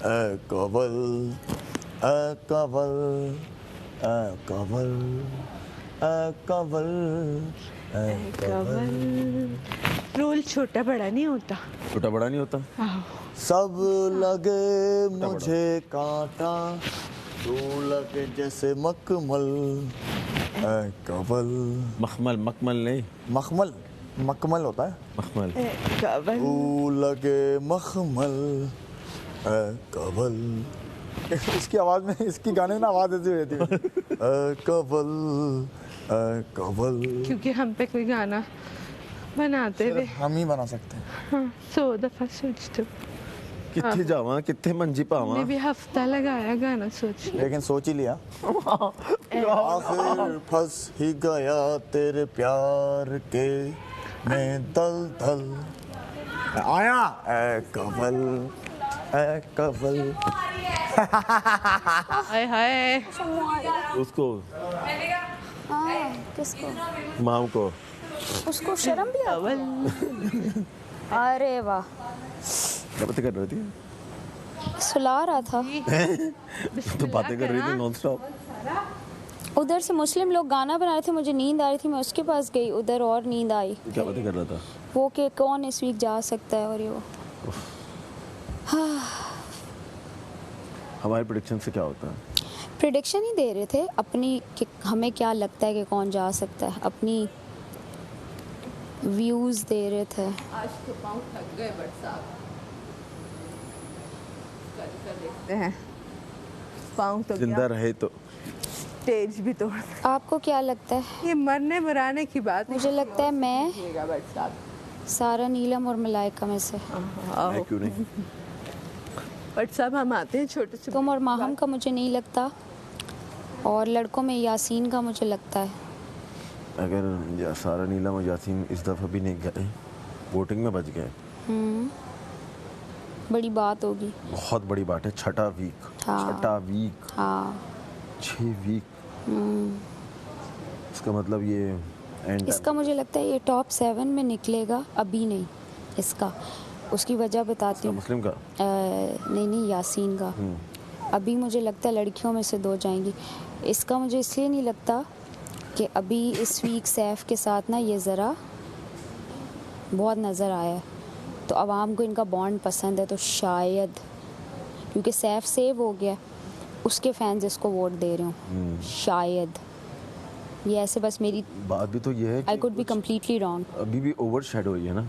ऐ कवल, ऐ कवल, ऐ कवल, ऐ कवल, ऐ कवल। रोल छोटा बड़ा नहीं होता। छोटा बड़ा नहीं होता। सब लगे मुझे कांटा, तू लगे जैसे मखमल, ऐ कवल। मखमल, मखमल नहीं, मखमल, मखमल होता है मखमल। तू लगे मखमल, कवल। इसकी आवाज में, इसकी गाने में आवाज ऐसी रहती है, कवल कवल। क्योंकि हम पे कोई गाना बनाते थे, हम ही बना सकते हैं। हाँ, 100 दफा सोचते कितने जावा कितने मंजी पावा। मैं भी हफ्ता लगाया गाना सोच। लेकिन सोच ही लिया। आखिर फंस ही गया तेरे प्यार के मैं दल दल आया ए कवल हाय हाय। उसको हाँ, किसको? माम को उसको शर्म भी कवल। अरे वाह, क्या बातें कर रही थी? सुला रहा था। तो बातें कर रही थी नॉन स्टॉप। उधर से मुस्लिम लोग गाना बना रहे थे, मुझे नींद आ रही थी, मैं उसके पास गई उधर और नींद आई। क्या बातें कर रहा था? वो कि कौन इस वीक जा सकता है और ये वो। हमारे प्रेडिक्शन से क्या होता है? प्रेडिक्शन ही दे रहे थे अपनी कि हमें क्या लगता है कि कौन जा सकता है, अपनी व्यूज दे रहे थे। आज तो पाँव थक गए बट साहब। पाँव तो जिंदा रहे तो स्टेज भी तोड़। आपको क्या लगता है? ये मरने मराने की बात मुझे लगता है मैं बट साहब। सारा, नीलम और मलाइका में से। मैं क्यों नहीं? बट साहब हम आते हैं छोटे से। तुम और माहम का मुझे नहीं लगता, और लड़कों में यासीन का मुझे लगता है। अगर सारा, नीलम और यासीन इस दफा भी नहीं गए, वोटिंग में बच गए, बड़ी बात होगी। बहुत बड़ी बात है। छठा वीक, हाँ। छठा वीक, हाँ, 6 वीक। इसका मतलब ये एंड। इसका मुझे लगता है ये टॉप 7 में निकलेगा, अभी नहीं इसका। उसकी वजह बताती हूँ। मुस्लिम का नहीं यासीन का। अभी मुझे लगता है लड़कियों में से 2 जाएंगी। इसका मुझे इसलिए नहीं लगता कि अभी इस वीक सैफ के साथ ना ये ज़रा बहुत नज़र आया है, तो आवाम को इनका बॉन्ड पसंद है, तो शायद क्योंकि सैफ सेव हो गया, उसके फैंस इसको वोट दे रहे हो। शायद ये ऐसे, बस मेरी बात भी तो ये है I could be completely wrong. अभी भी ओवर शेडो है ना।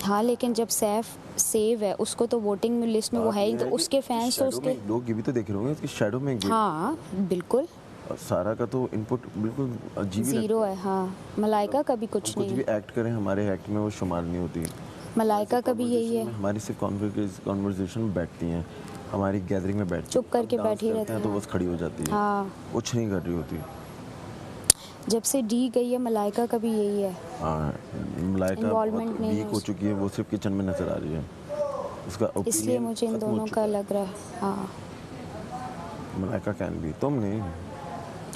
हाँ, लेकिन जब सैफ सेव है, उसको तो वोटिंग में लिस्ट में वो है ही, तो उसके फैंस तो उसके लोग ये भी तो देख रहे होंगे इसकी शैडो में। हाँ बिल्कुल। और सारा का तो इनपुट बिल्कुल अजीब ही जीरो है। हाँ, मलाइका का भी कुछ नहीं कुछ भी एक्ट करें, हमारे एक्ट में वो शुमार नहीं होती। मलाइका का भी यही है। हमारी सिर्फ कॉन्वर्सेशन में बैठती हैं, हमारी गैदरिंग में बैठती चुप करके बैठी रहती हैं, तो बस खड़ी हो जाती है। हाँ, कुछ नहीं कर रही होती। जब से डी गई है मलाइका का भी यही है। हाँ, मलाइका Involvement नहीं है वीक हो चुकी है, वो सिर्फ किचन में नजर आ रही है। उसका इसलिए opinion मुझे इन खत्म हो दोनों चुका का है। लग रहा है। हाँ, मलाइका कैन भी, तुम नहीं।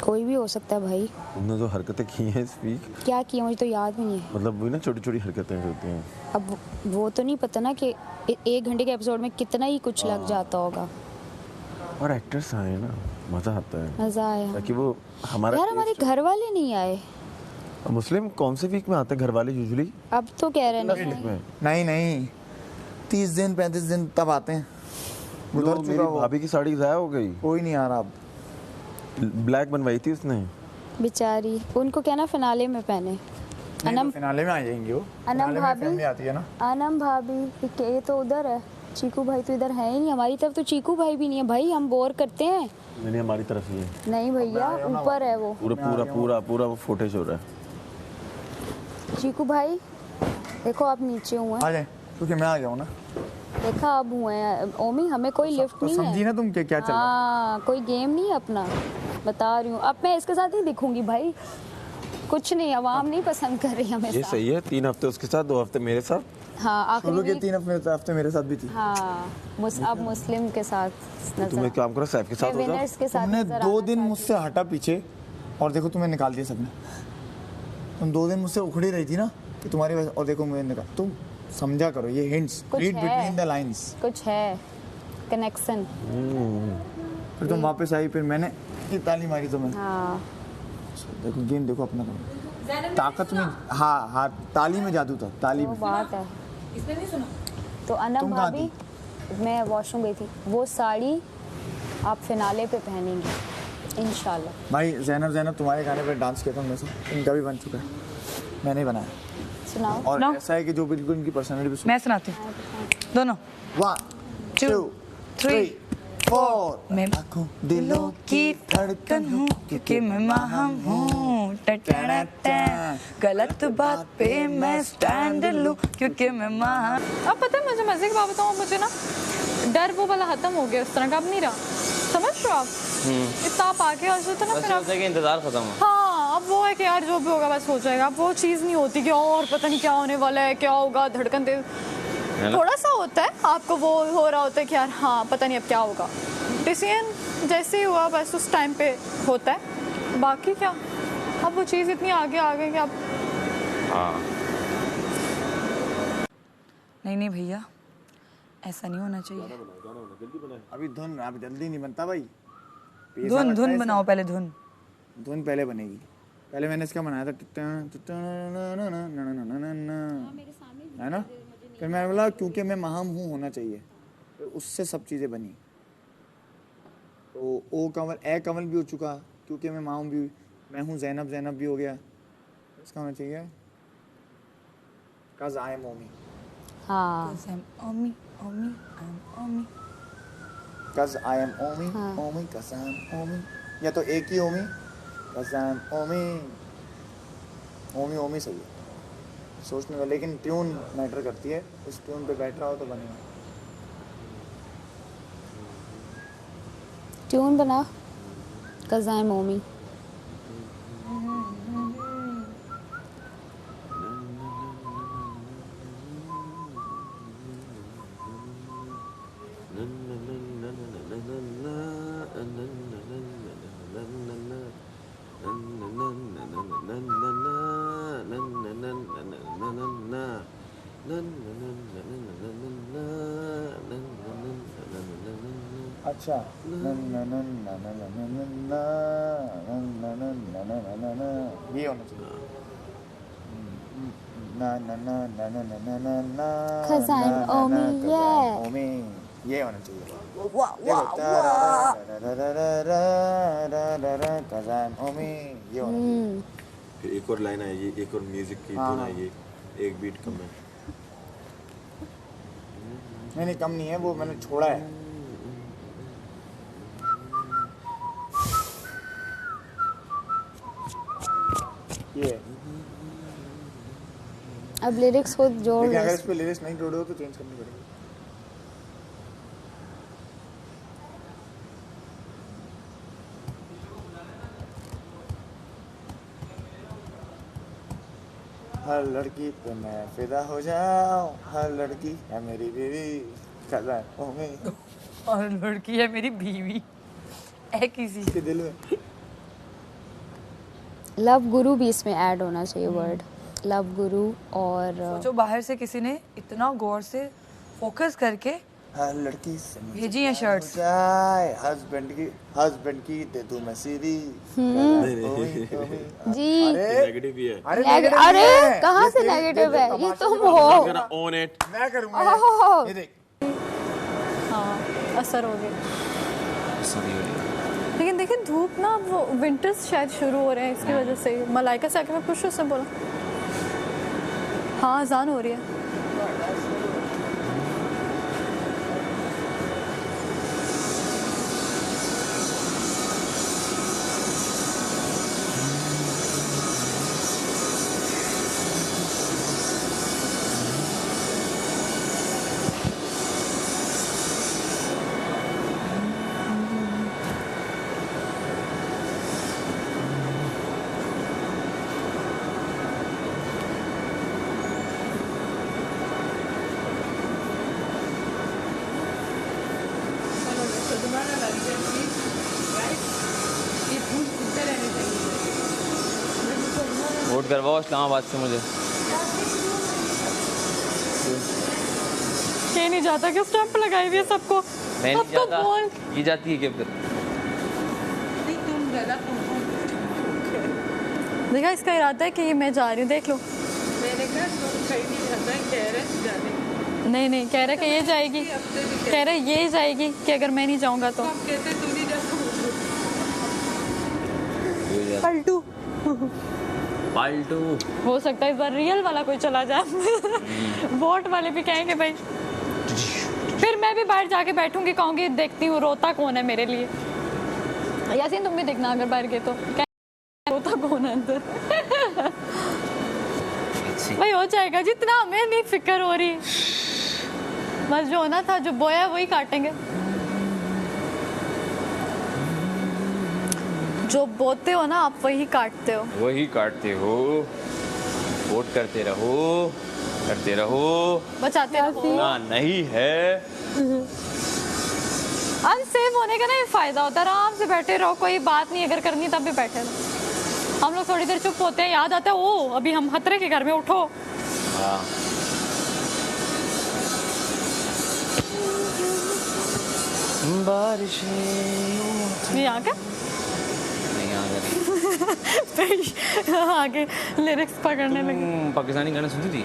कोई भी हो सकता है भाई। तुमने जो हरकतें की हैं इस वीक, क्या किया मुझे तो याद भी नहीं है। मतलब वही ना, छोटी छोटी हरकतें होती हैं। अब वो तो नहीं पता ना कि 1 घंटे के एपिसोड में कितना ही कुछ लग जाता होगा। और एक्टर्स आए ना, मजा आता है, मजा आया। ताकि वो हमारा यार हमारे घर वाले नहीं आए। मुस्लिम कौन से वीक में आते हैं घर वाले यूजुअली? अब तो कह रहे नहीं। नहीं 30 दिन 35 दिन तब आते हैं। उधर मेरी चुका वो, भाभी की साड़ी ज़ाया हो गई, कोई नहीं आ रहा अब। ब्लैक बनवाई थी उसने। बेचारी, उनको कहना फिनाले में पहने। अनम फिनाले में आ जाएंगे वो। अनम फिनाले में भाभी फैमिली आती है ना। अनम भाभी ये तो उधर है। चीकू भाई तो इधर है ही नहीं, हमारी तरफ तो चीकू भाई भी नहीं है भाई, हम बोर करते हैं। मैंने हमारी तरफ ही है। नहीं भैया, ऊपर है वो। पूरा वो फुटेज हो रहा है। चीकू भाई देखो आप नीचे हुए हैं। आ जाए, क्योंकि मैं आ गया हूँ ना। देखा अब हुए हैं ओमी, हमें कोई लिफ्ट तो नहीं समझी है। ना तुम क्या चल रहा है। हाँ, कोई गेम नहीं है अपना, बता रही हूँ। अब मैं इसके साथ ही दिखूंगी भाई, कुछ नहीं, आवाम नहीं पसंद कर रही हमें। ये सही है, 3 हफ्ते उसके साथ, 2 हफ्ते मेरे साथ। हाँ, आखिरी शुरू के वीक- 3 हफ्ते मेरे साथ भी थी। हाँ, अब मुस्लिम के साथ तुम एक नजर, काम करो, सैफ के साथ हो जाओ। विनर्स के साथ तुमने नजर 2 आना दिन चाहती मुझसे हटा पीछे, और देखो तुम्हें निकाल दिया सबने। तुम 2 दिन मुझसे उखड़ी रही थी ना कि तुम्हारी वजह, और देखो मुझे निकाल। तुम समझा करो ये हिंट्स, कुछ रीड है। Between the lines. कुछ है कनेक्शन। फिर तुम वापस आई, फिर मैंने ये ताली मारी तुम्हें। हाँ, देखो गेम देखो अपना करो। ताकत में, हाँ ताली में जादू था, ताली वो में। बात है। तो अनम तुम कहाँ भाभी, मैं वॉशरूम गई थी, वो साड़ी आप फिनाले पे पहनेंगी इंशाल्लाह। भाई ज़ैनब तुम्हारे गाने पे डांस किया था मेरे साथ, इनका भी बन चुका है, मैंने बनाया। सुनाओ। और सुनाओ। ऐसा है कि जो बिल्कुल इनकी पर्सनालिटी पे मैं सुनाती हूँ दोनों। 1 2 3 4 मैं आंखों दिलों की धड़कन हूँ क्योंकि मैं महम हूँ गलत बात पे मैं स्टैंड लूँ क्योंकि मैं महम। अब पता है मुझे मजे की बात बताऊँ, मुझे ना डर वो वाला खत्म हो गया, उस तरह का अब नहीं रहा, समझ रहे हो आप? इतना आप आगे आ जाते ना बस फिर ये आप, होता है कि इंतजार खत्म हो। हाँ अब वो है कि यार जो भी होगा बस हो जाएगा। अब वो चीज़ नहीं होती कि और पता नहीं क्या होने वाला है, क्या होगा, धड़कन तेज थोड़ा सा होता है आपको, वो हो रहा होता है कि यार हाँ पता नहीं अब क्या होगा। डिसीजन जैसे ही हुआ बस उस टाइम पे होता है, बाकी क्या अब वो चीज़ इतनी आगे आ गई कि अब नहीं भैया ऐसा नहीं होना चाहिए। अभी धुन अब जल्दी नहीं बनता भाई, धुन बनाओ पहले, धुन पहले बनेगी। पहले मैंने इसका बनाया था है ना, फिर मैंने बोला क्योंकि मैं महाम हूँ होना चाहिए, फिर उससे सब चीज़ें बनी। तो ओ कंवल ए कंवल भी हो चुका, क्योंकि मैं महाम भी, मैं हूँ ज़ैनब, ज़ैनब भी हो गया। इसका होना चाहिए कज़ आई एम ओमी। हाँ ओमी कज़ आई am Omi, Omi कज़ I am ओमी, या तो एक ही ओमी कज़ आई एम ओमी, ओमी ओमी सही है सोचने का, लेकिन ट्यून मैटर करती है, उस ट्यून पे बैठ रहा हो तो बनेगा। ट्यून बना कज़ आई एम ओमी। अच्छा ये होना चाहिए ना ना ना ना ना ना ना ना ना Cause I'm Omi, yeah. ओमी, ये होना चाहिए। Cause I'm Omi, ये होना चाहिए। फिर एक और लाइन आएगी, एक और म्यूजिक की धुन आएगी, एक बीट कम है। नहीं कम नहीं है, वो मैंने छोड़ा है। ये अब लिरिक्स को जोड़ लेकिन अगर लो। इस पे लिरिक्स नहीं जोड़े हो तो चेंज करनी पड़ेगी। हर लड़की पे मैं फिदा हो जाऊं, हर लड़की है मेरी बीवी, कज़ा ओ मैं और लड़की है मेरी बीवी है किसी के दिल में। लव गुरु भी इसमें ऐड होना चाहिए वर्ड, लव गुरु। और सोचो बाहर से किसी ने इतना गौर से फोकस करके हर लड़की से भेजी हैं शर्ट्स। हस्बैंड की दे दूं मैं सीधी। जी नेगेटिव भी है। अरे कहाँ से नेगेटिव है, ये तुम हो। ओन इट मैं करूंगा ये देख। हाँ असर हो गया। लेकिन देखिए धूप ना वो विंटर्स शायद शुरू हो रहे हैं, इसकी वजह से मलाइका से आके मैं पूछ उससे बोला हाँ अजान हो रही है। वोट करवाओ इस्लामाबाद से मुझे। के नहीं जाता कि स्टैंप लगाई हुई है सबको। मैं नहीं जाता, ये जाती है क्या फिर? देखा इसका इरादा है कि ये मैं जा रही हूँ, देख लो। मैंने कहा तुम कहीं नहीं जाना, कह रहे जाने। नहीं कह रहा कि ये जाएगी, कह रहे ये जाएगी कि अगर मैं नहीं जाऊंगा तो। हम कहते तुम नहीं जाते। पलटू पाल्टू हो सकता है इस बार रियल वाला कोई चला जाए। वोट वाले भी कहेंगे भाई फिर मैं मैं भी बाहर जाके बैठूंगी, कहूंगी देखती हूँ रोता कौन है मेरे लिए। यासीन तुम भी देखना अगर बाहर गए तो क्या रोता कौन है अंदर। भाई हो जाएगा, जितना हमें नहीं फिक्र हो रही, बस जो होना था, जो बोया वही काटेंगे। जो बोते हो ना आप वही काटते हो। वही काटते हो, वोट करते रहो, करते रहो, बचाते रहो। ना नहीं है। अनसेफ होने का ना ये फायदा होता है, आराम से बैठे रहो, कोई बात नहीं अगर करनी तब भी बैठे रहो। हम लोग थोड़ी देर चुप होते हैं, याद आता है ओ अभी हम खतरे के घर में, उठो। हाँ। बारिशें ये आगे नहीं आगे आगे लिरिक्स पकड़ने लगे। पाकिस्तानी गाने सुनती थी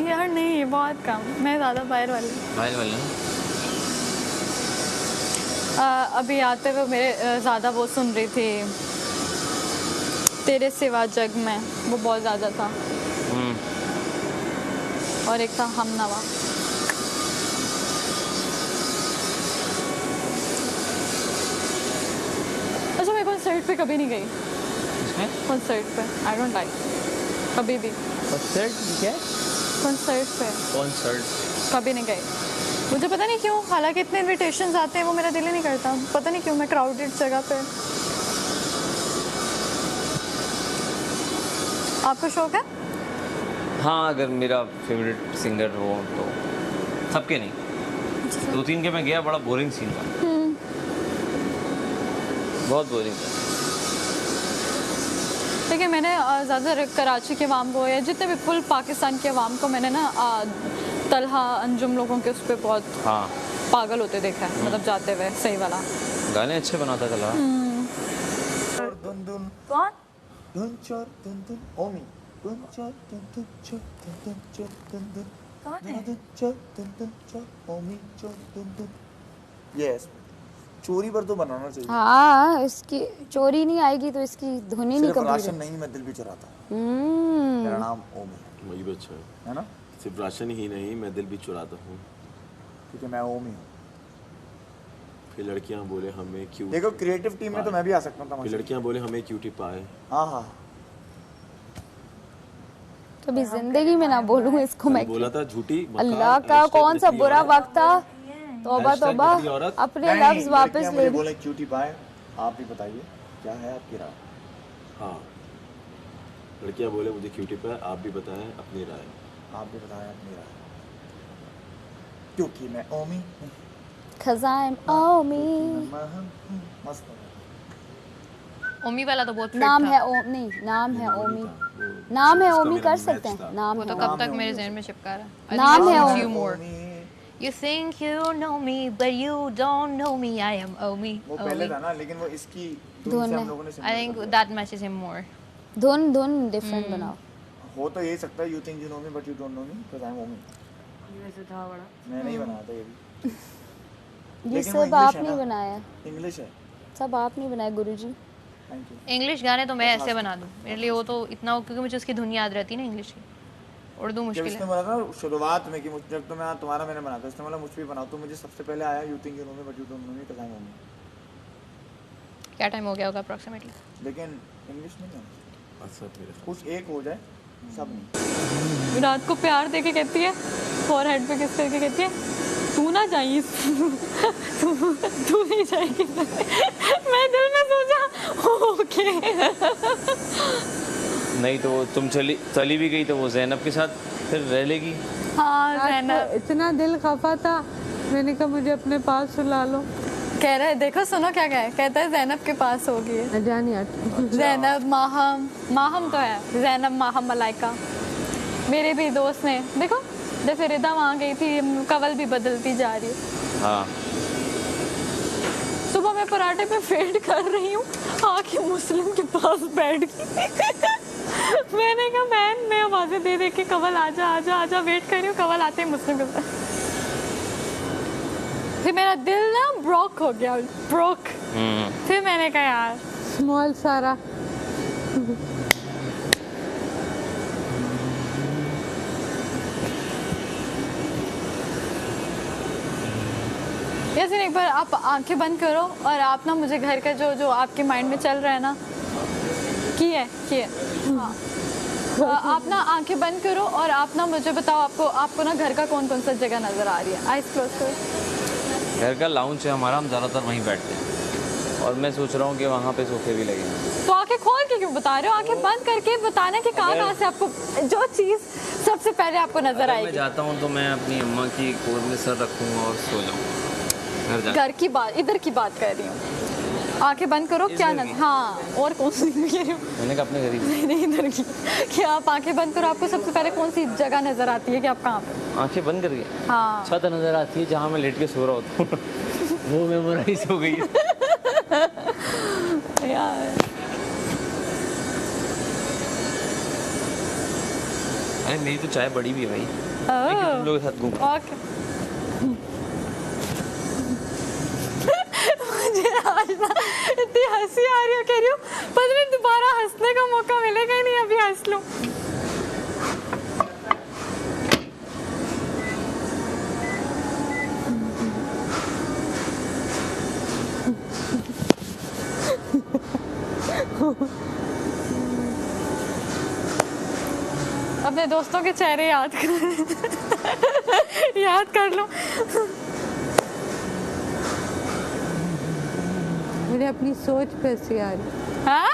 यार नहीं, बहुत कम, मैं ज़्यादा बाहर वाली। बाहर वाले अभी आते हुए मेरे ज़्यादा वो सुन रही थी, तेरे सिवा जग में, वो बहुत ज़्यादा था। और एक था हमनवा। अच्छा मैं कॉन्सर्ट पे कभी नहीं गई। कॉन्सर्ट पे आई डोंट लाइक, कभी भी। क्या? कॉन्सर्ट पे कॉन्सर्ट कभी नहीं गई, मुझे पता नहीं क्यों, हालांकि इतने इनविटेशंस आते हैं वो मेरा दिल ही नहीं करता, पता नहीं क्यों। मैं क्राउडेड जगह पे। आपको शौक है? हाँ, अगर मेरा फेवरेट सिंगर हो तो। सबके नहीं, 2-3 के मैं गया, बड़ा बोरिंग सीन था, बहुत बोरिंग था। देखिए मैंने ज़्यादातर कराची के अवाम को या जितने भी फुल पाकिस्तान के अवाम को मैंने ना तलहा अंजुम लोगों के उस पर बहुत हाँ पागल होते देखा है, मतलब जाते हुए। सही वाला गाने अच्छे बनाता था। दुन दुन कौन? दुन चोर दुन दुन ओमी दुन चोर दुन दुन चोर दुन दुन चोर दुन दुन कौन है? दुन चोर दुन दुन चोर ओमी चोर दुन दुन। यस, चोरी पर तो बनाना चाहिए। हाँ, इसकी चोरी नहीं आएगी तो इसकी धुन ही नहीं सिर्फ कंप्लीट। राशन नहीं, मैं दिल भी चुराता हूँ। मेरा नाम ओमी वही भी अच्छा है ना, सिर्फ राशन ही नहीं, मैं दिल भी चुराता हूँ। क्योंकि मैं ओमी हूँ। फिर लड़कियाँ बोले हमें क्यों, देखो क्रिएटिव टीम में तो मैं भी आ सकता हूँ फिर तमाशा। लड़कियाँ बोले हमें क्यूटी पाए। हाँ हाँ, कभी जिंदगी में ना बोलूँ इसको मैं। बोला था झूठी अल्लाह का कौन सा बुरा वक्त था, तौबा तौबा, अपने लफ्ज वापस ले। बोले क्यूटी पाए, आप भी बताइए क्या है आपकी राय। हाँ, लड़कियाँ बोले मुझे क्यूटी पाए, आप भी बताएं अपनी राय। आप भी बताएं अपनी राय, क्योंकि मैं ओमी हूँ। खजान ओमी, मस्त। ओमी वाला तो बहुत नाम है ओम, नहीं नाम है ओमी, नाम है ओमी, कर सकते हैं नाम वो है तो कब तक मेरे जहन में चिपका रहा। नाम है you more. You think you know me, but you don't know me. I am Omi. वो पहले था ना, लेकिन वो इसकी धुन धुन से है। हम लोगों ने I think that matches him more. धुन धुन डिफरेंट बनाओ। हो तो यही सकता है, you think you know me but you don't know me because I am Omi. मैं नहीं बनाया था ये भी, ये लेकिन वो सब English आप है नहीं ना। बनाया, इंग्लिश है। सब आप नहीं बनाया गुरुजी। Thank you. इंग्लिश गाने तो मैं ऐसे बना दूं, मेरे लिए वो तो इतना हो, क्योंकि मुझे उसकी धुन याद रहती है ना इंग्लिश की। उर्दू जब मुश्किल इसने है। बोला था शुरुआत में कि जब तो मैं तुम्हारा मैंने बना था, इसने बोला मुझ पे भी बनाओ, तो मुझे सबसे पहले आया you think you know me but you don't know me because I am Omi. क्या टाइम हो गया होगा अप्रोक्सीमेटली? लेकिन इंग्लिश नहीं है, सब मेरे कुछ एक हो जाए, सब नहीं। रात को प्यार देके कहती है, फॉरहेड पे किस करके कहती है, तू ना जाइए, तू नहीं जाएगी। मैं दिल में सोचा ओके। नहीं तो तुम चली भी गई तो वो ज़ैनब के साथ फिर रह लेगी। हाँ ज़ैनब इतना दिल खफा था, मैंने कहा मुझे अपने पास सुला लो। कह रहे, देखो सुनो क्या कहे, कहता है ज़ैनब के पास होगी। जानी हट। ज़ैनब माहम तो है, ज़ैनब माहम मलाइका। मेरे भी दोस्त ने देखो, जैसे रिदा वहाँ गई थी, कवल भी बदलती जा रही है। हाँ, सुबह मैं पराठे पे फेड कर रही हूँ, आके मुस्लिम के पास बैठ गई। मैंने कहा बहन, मैं आवाज़ें दे दे के कवल आजा आजा आजा वेट कर रही हूँ, कवल आते ही मुस्लिम के पास। फिर मेरा दिल ना ब्रोक हो गया, ब्रोक। फिर मैंने कहा यार स्मॉल सारा। यासीन एक बार आप आंखें बंद करो और आप ना मुझे घर का जो जो आपके माइंड में चल रहा है ना किए हाँ आप ना आंखें बंद करो और आप ना मुझे बताओ आपको ना घर का कौन कौन सा जगह नजर आ रही है। आइज क्लोज करो। घर का लाउंज है हमारा, हम ज़्यादातर वहीं बैठते हैं और मैं सोच रहा हूँ कि वहाँ पे सोफे भी लगे हैं। तो आंखें खोल के क्यों बता रहे हो? आंखें बंद करके बताना कि कहाँ से आपको जो चीज़ सबसे पहले आपको नजर आएगी। मैं जाता हूँ तो मैं अपनी अम्मा की गोद में सर रखूँगा और सो जाऊँगा। घर की बात, इधर की बात कर रही हूँ। आंखें बंद करो। क्या नजर? हाँ और कौन सी कह रही हूँ? मैंने कहा अपने गरीब नहीं इधर की। क्या आप आंखें बंद करो, आपको सबसे पहले कौन सी जगह नजर आती है कि आप कहाँ पे? आंखें बंद करके हाँ छत नजर आती है जहाँ मैं लेट के सो रहा होता हूँ। वो मेमोराइज हो गई है। यार अरे मेरी तो चाय बड़ी भी है भाई, तुम लोगों के साथ घूम। ओके मुझे आज ना इतनी हंसी आ रही है, कह रही हूँ पता नहीं दोबारा हंसने का मौका मिलेगा ही नहीं, अभी हंस लूं। अपने दोस्तों के चेहरे याद कर लो। मुझे अपनी सोच पे हंसी आ रही। हाँ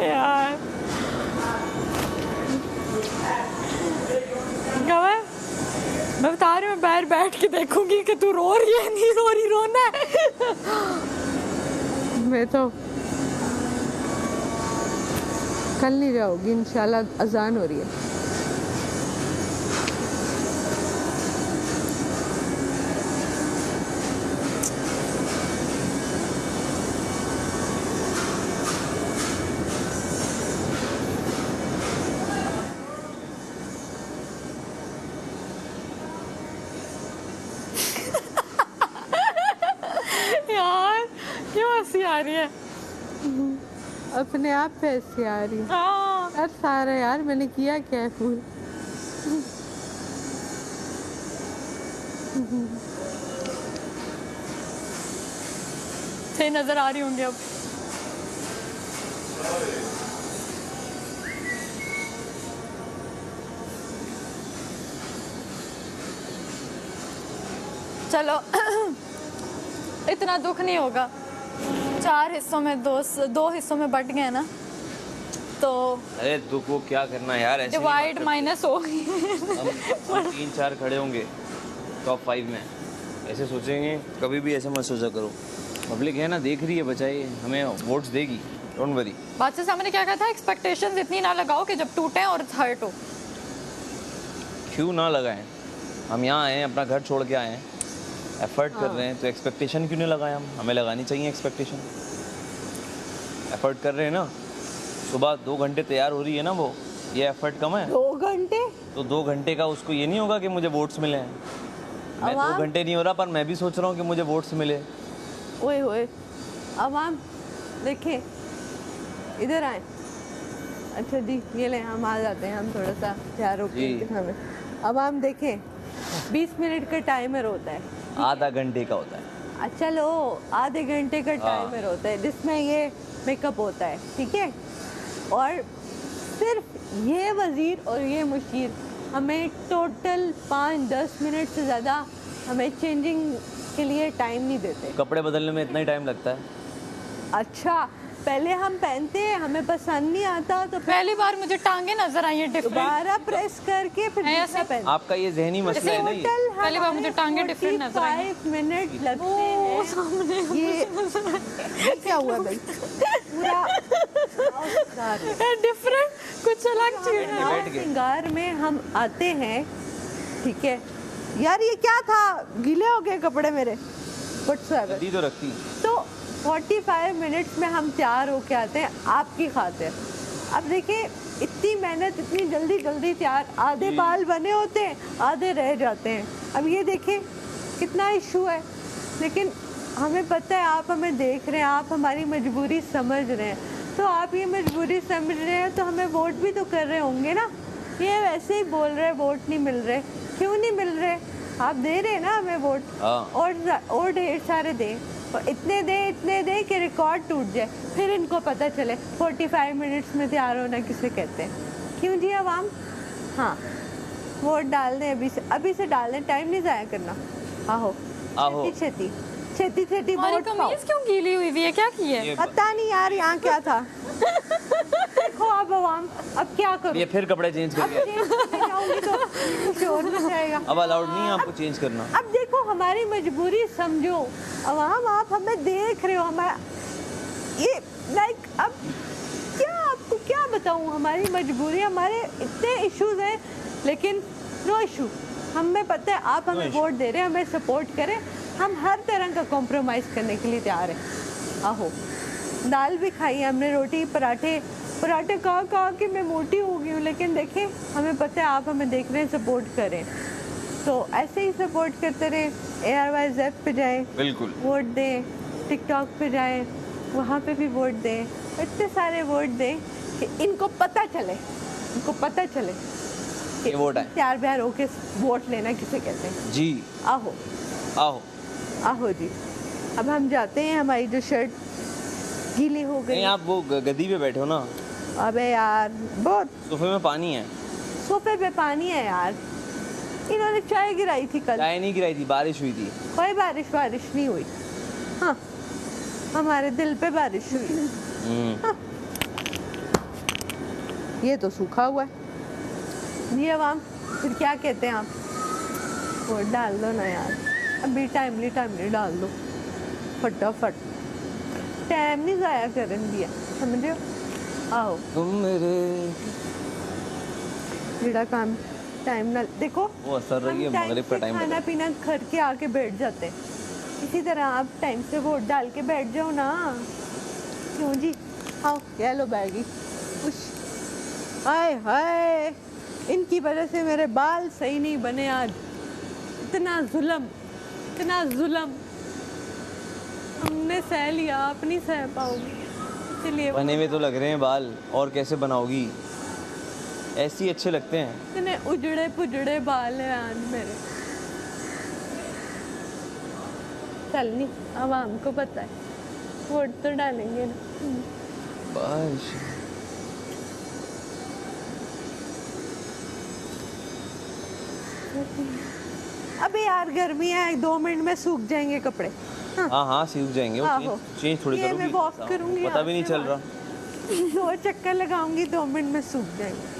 यार गवर मैं बता रही हूँ, बाहर बैठ के देखूंगी कि तू रो रही है नहीं रो रही, रोना है। मैं तो कल नहीं जाओगी इंशाल्लाह, अजान हो रही है। यार क्यों हंसी आ रही है? अपने आप पे हंसी आ रही है। हाँ यार सारा यार मैंने किया क्या है फूल। सही नजर आ रही होंगी अब। चलो इतना दुख नहीं होगा, 4 हिस्सों में 2 हिस्सों में बट गए ना तो अरे दुख को क्या करना यार, ऐसे डिवाइड माइनस हो गई। हम 3-4 खड़े होंगे टॉप 5 में, ऐसे सोचेंगे कभी भी ऐसे मत सोचा करो। पब्लिक है ना, देख रही है, बचाइए, हमें वोट्स देगी, डोंट वरी। बादशाह साहब ने क्या कहा था, एक्सपेक्टेशंस इतनी ना लगाओ कि जब टूटे और हर्ट हो। क्यों ना लगाएं, हम यहाँ आए हैं, अपना घर छोड़ के आए हैं, एफर्ट कर रहे हैं, तो एक्सपेक्टेशन क्यों नहीं लगाएं हम? हमें लगानी चाहिए एक्सपेक्टेशन। एफर्ट कर रहे हैं ना, सुबह 2 घंटे तैयार हो रही है ना वो, ये एफर्ट कम है? 2 घंटे तो 2 घंटे का उसको ये नहीं होगा कि मुझे वोट्स मिले हैं। मैं 2 घंटे नहीं हो रहा, पर मैं भी सोच रहा हूँ कि मुझे वोट्स मिले। ओए ओए अवाम देखें, इधर आए। अच्छा जी ये ले, हम आ जाते हैं, हम थोड़ा सा तैयार होकर हमें। अवाम देखें, 20 मिनट का टाइमर होता है, आधा घंटे का होता है। अच्छा लो, आधे घंटे का टाइमर होता है जिसमें ये मेकअप होता है, ठीक है। और सिर्फ ये वज़ीर और ये मुशीर हमें टोटल 5-10 मिनट से ज़्यादा हमें चेंजिंग के लिए टाइम नहीं देते। कपड़े बदलने में इतना ही टाइम लगता है? अच्छा पहले हम पहनते हैं, हमें पसंद नहीं आता तो पहली बार मुझे टांगे नजर आई है डिफरेंट, दोबारा प्रेस करके फिर दूसरा पहनते। आपका ये जहनी मसला है ना, ये पहली बार मुझे टांगे डिफरेंट नजर आई। 5 मिनट लगते हैं सामने ये क्या हुआ भाई, पूरा डिफरेंट कुछ अलग चीज है। श्रृंगार में हम आते हैं, ठीक है यार। ये क्या था, गीले हो गए कपड़े मेरे, व्हाट्सएवर दी तो रखती। तो 45 मिनट्स में हम तैयार होके आते हैं आपकी खातिर। अब देखिए इतनी मेहनत, इतनी जल्दी जल्दी तैयार, आधे बाल बने होते हैं, आधे रह जाते हैं। अब ये देखें कितना इशू है, लेकिन हमें पता है आप हमें देख रहे हैं, आप हमारी मजबूरी समझ रहे हैं, तो आप ये मजबूरी समझ रहे हैं तो हमें वोट भी तो कर रहे होंगे ना। ये वैसे ही बोल रहे वोट नहीं मिल रहे, क्यों नहीं मिल रहे? आप दे रहे हैं ना हमें वोट, और ढेर सारे दे, और इतने दे कि रिकॉर्ड टूट जाए, फिर इनको पता चले 45 मिनट्स में तैयार होना किसे कहते हैं। क्यों जी आवाम? हाँ, वोट डाल दें, अभी से डाल दें, टाइम नहीं ज़ाया करना। आहो आहो छेती हमारी वोट पाओ। कमीज क्यों गीली हुई है, क्या की है? पता नहीं यार यहाँ क्या था। देखो अब आवाम, अब क्या करूं? ये फिर कपड़े चेंज अब करके चेंज करने जाऊंगी तो कुछ और हो जाएगा। अब अलाउड नहीं है आपको चेंज करना। अब देखो हमारी मजबूरी समझो अवाम, आप हमें देख रहे हो, हमारा ये लाइक अब क्या आपको क्या बताऊं, हमारी मजबूरी, हमारे इतने इश्यूज हैं, लेकिन नो इशू, हमें पता है आप हमें वोट दे रहे हैं, हमें सपोर्ट करें, हम हर तरह का कॉम्प्रोमाइज़ करने के लिए तैयार हैं। आहो, दाल भी खाई है हमने, रोटी पराठे खा के मैं मोटी हो गई हूँ, लेकिन देखें हमें पता है आप हमें देख रहे हैं, सपोर्ट करें, तो ऐसे ही सपोर्ट करते रहें। ARYZ पे जाएं, बिल्कुल वोट दें, टिकटॉक पे जाएं, वहाँ पे भी वोट दें, इतने सारे वोट दें कि इनको पता चले ये वोट है। तैयार ब्यार होके वोट लेना किसे कहते हैं जी। आहो आओ आहो जी। अब हम जाते हैं, हमारी जो शर्ट गीली हो गई। नहीं, आप वो गद्दी पे बैठे हो ना। अबे यार बहुत, सोफे में पानी है। सोफे पे पानी है यार, इन्होंने चाय गिराई थी कल। चाय नहीं गिराई थी, बारिश हुई थी। कोई बारिश नहीं हुई। हाँ, हमारे दिल पे बारिश हुई। हाँ। ये तो सूखा हुआ है। ये अवाम, फिर क्या कहते हैं आप? वोट डाल दो ना यार, अभी टाइमली डाल दो फटाफट, टाइम नहीं ज़ाया करन दिया, समझो। आओ तुम मेरे जेड़ा काम टाइम ना देखो, वो असर रही है, मगरिब का टाइम खाना पीना घर के आके बैठ जाते हैं, इसी तरह आप टाइम से वोट डाल के बैठ जाओ ना। क्यों जी? आओ, ये लो बैगी। हाय हाय, इनकी वजह से मेरे बाल सही नहीं बने आज। इतना जुल्म हमने सह लिया, आप नहीं सह पाओगे, इसलिए बने हुए तो लग रहे हैं बाल, और कैसे बनाओगी? ऐसे ही अच्छे लगते हैं। इतने उजड़े पुजड़े बाल हैं आज मेरे। चल नहीं, आवाम को पता है, वोट तो डालेंगे ना। बस अबे यार गर्मी है, 2 मिनट में सूख जाएंगे कपड़े। हाँ सूख जाएंगे। वो चेंज थोड़ी ये मैं वॉक करूँगी, करूँगी, पता भी नहीं चल रहा। 2 चक्कर लगाऊंगी, 2 मिनट में सूख जाएंगे।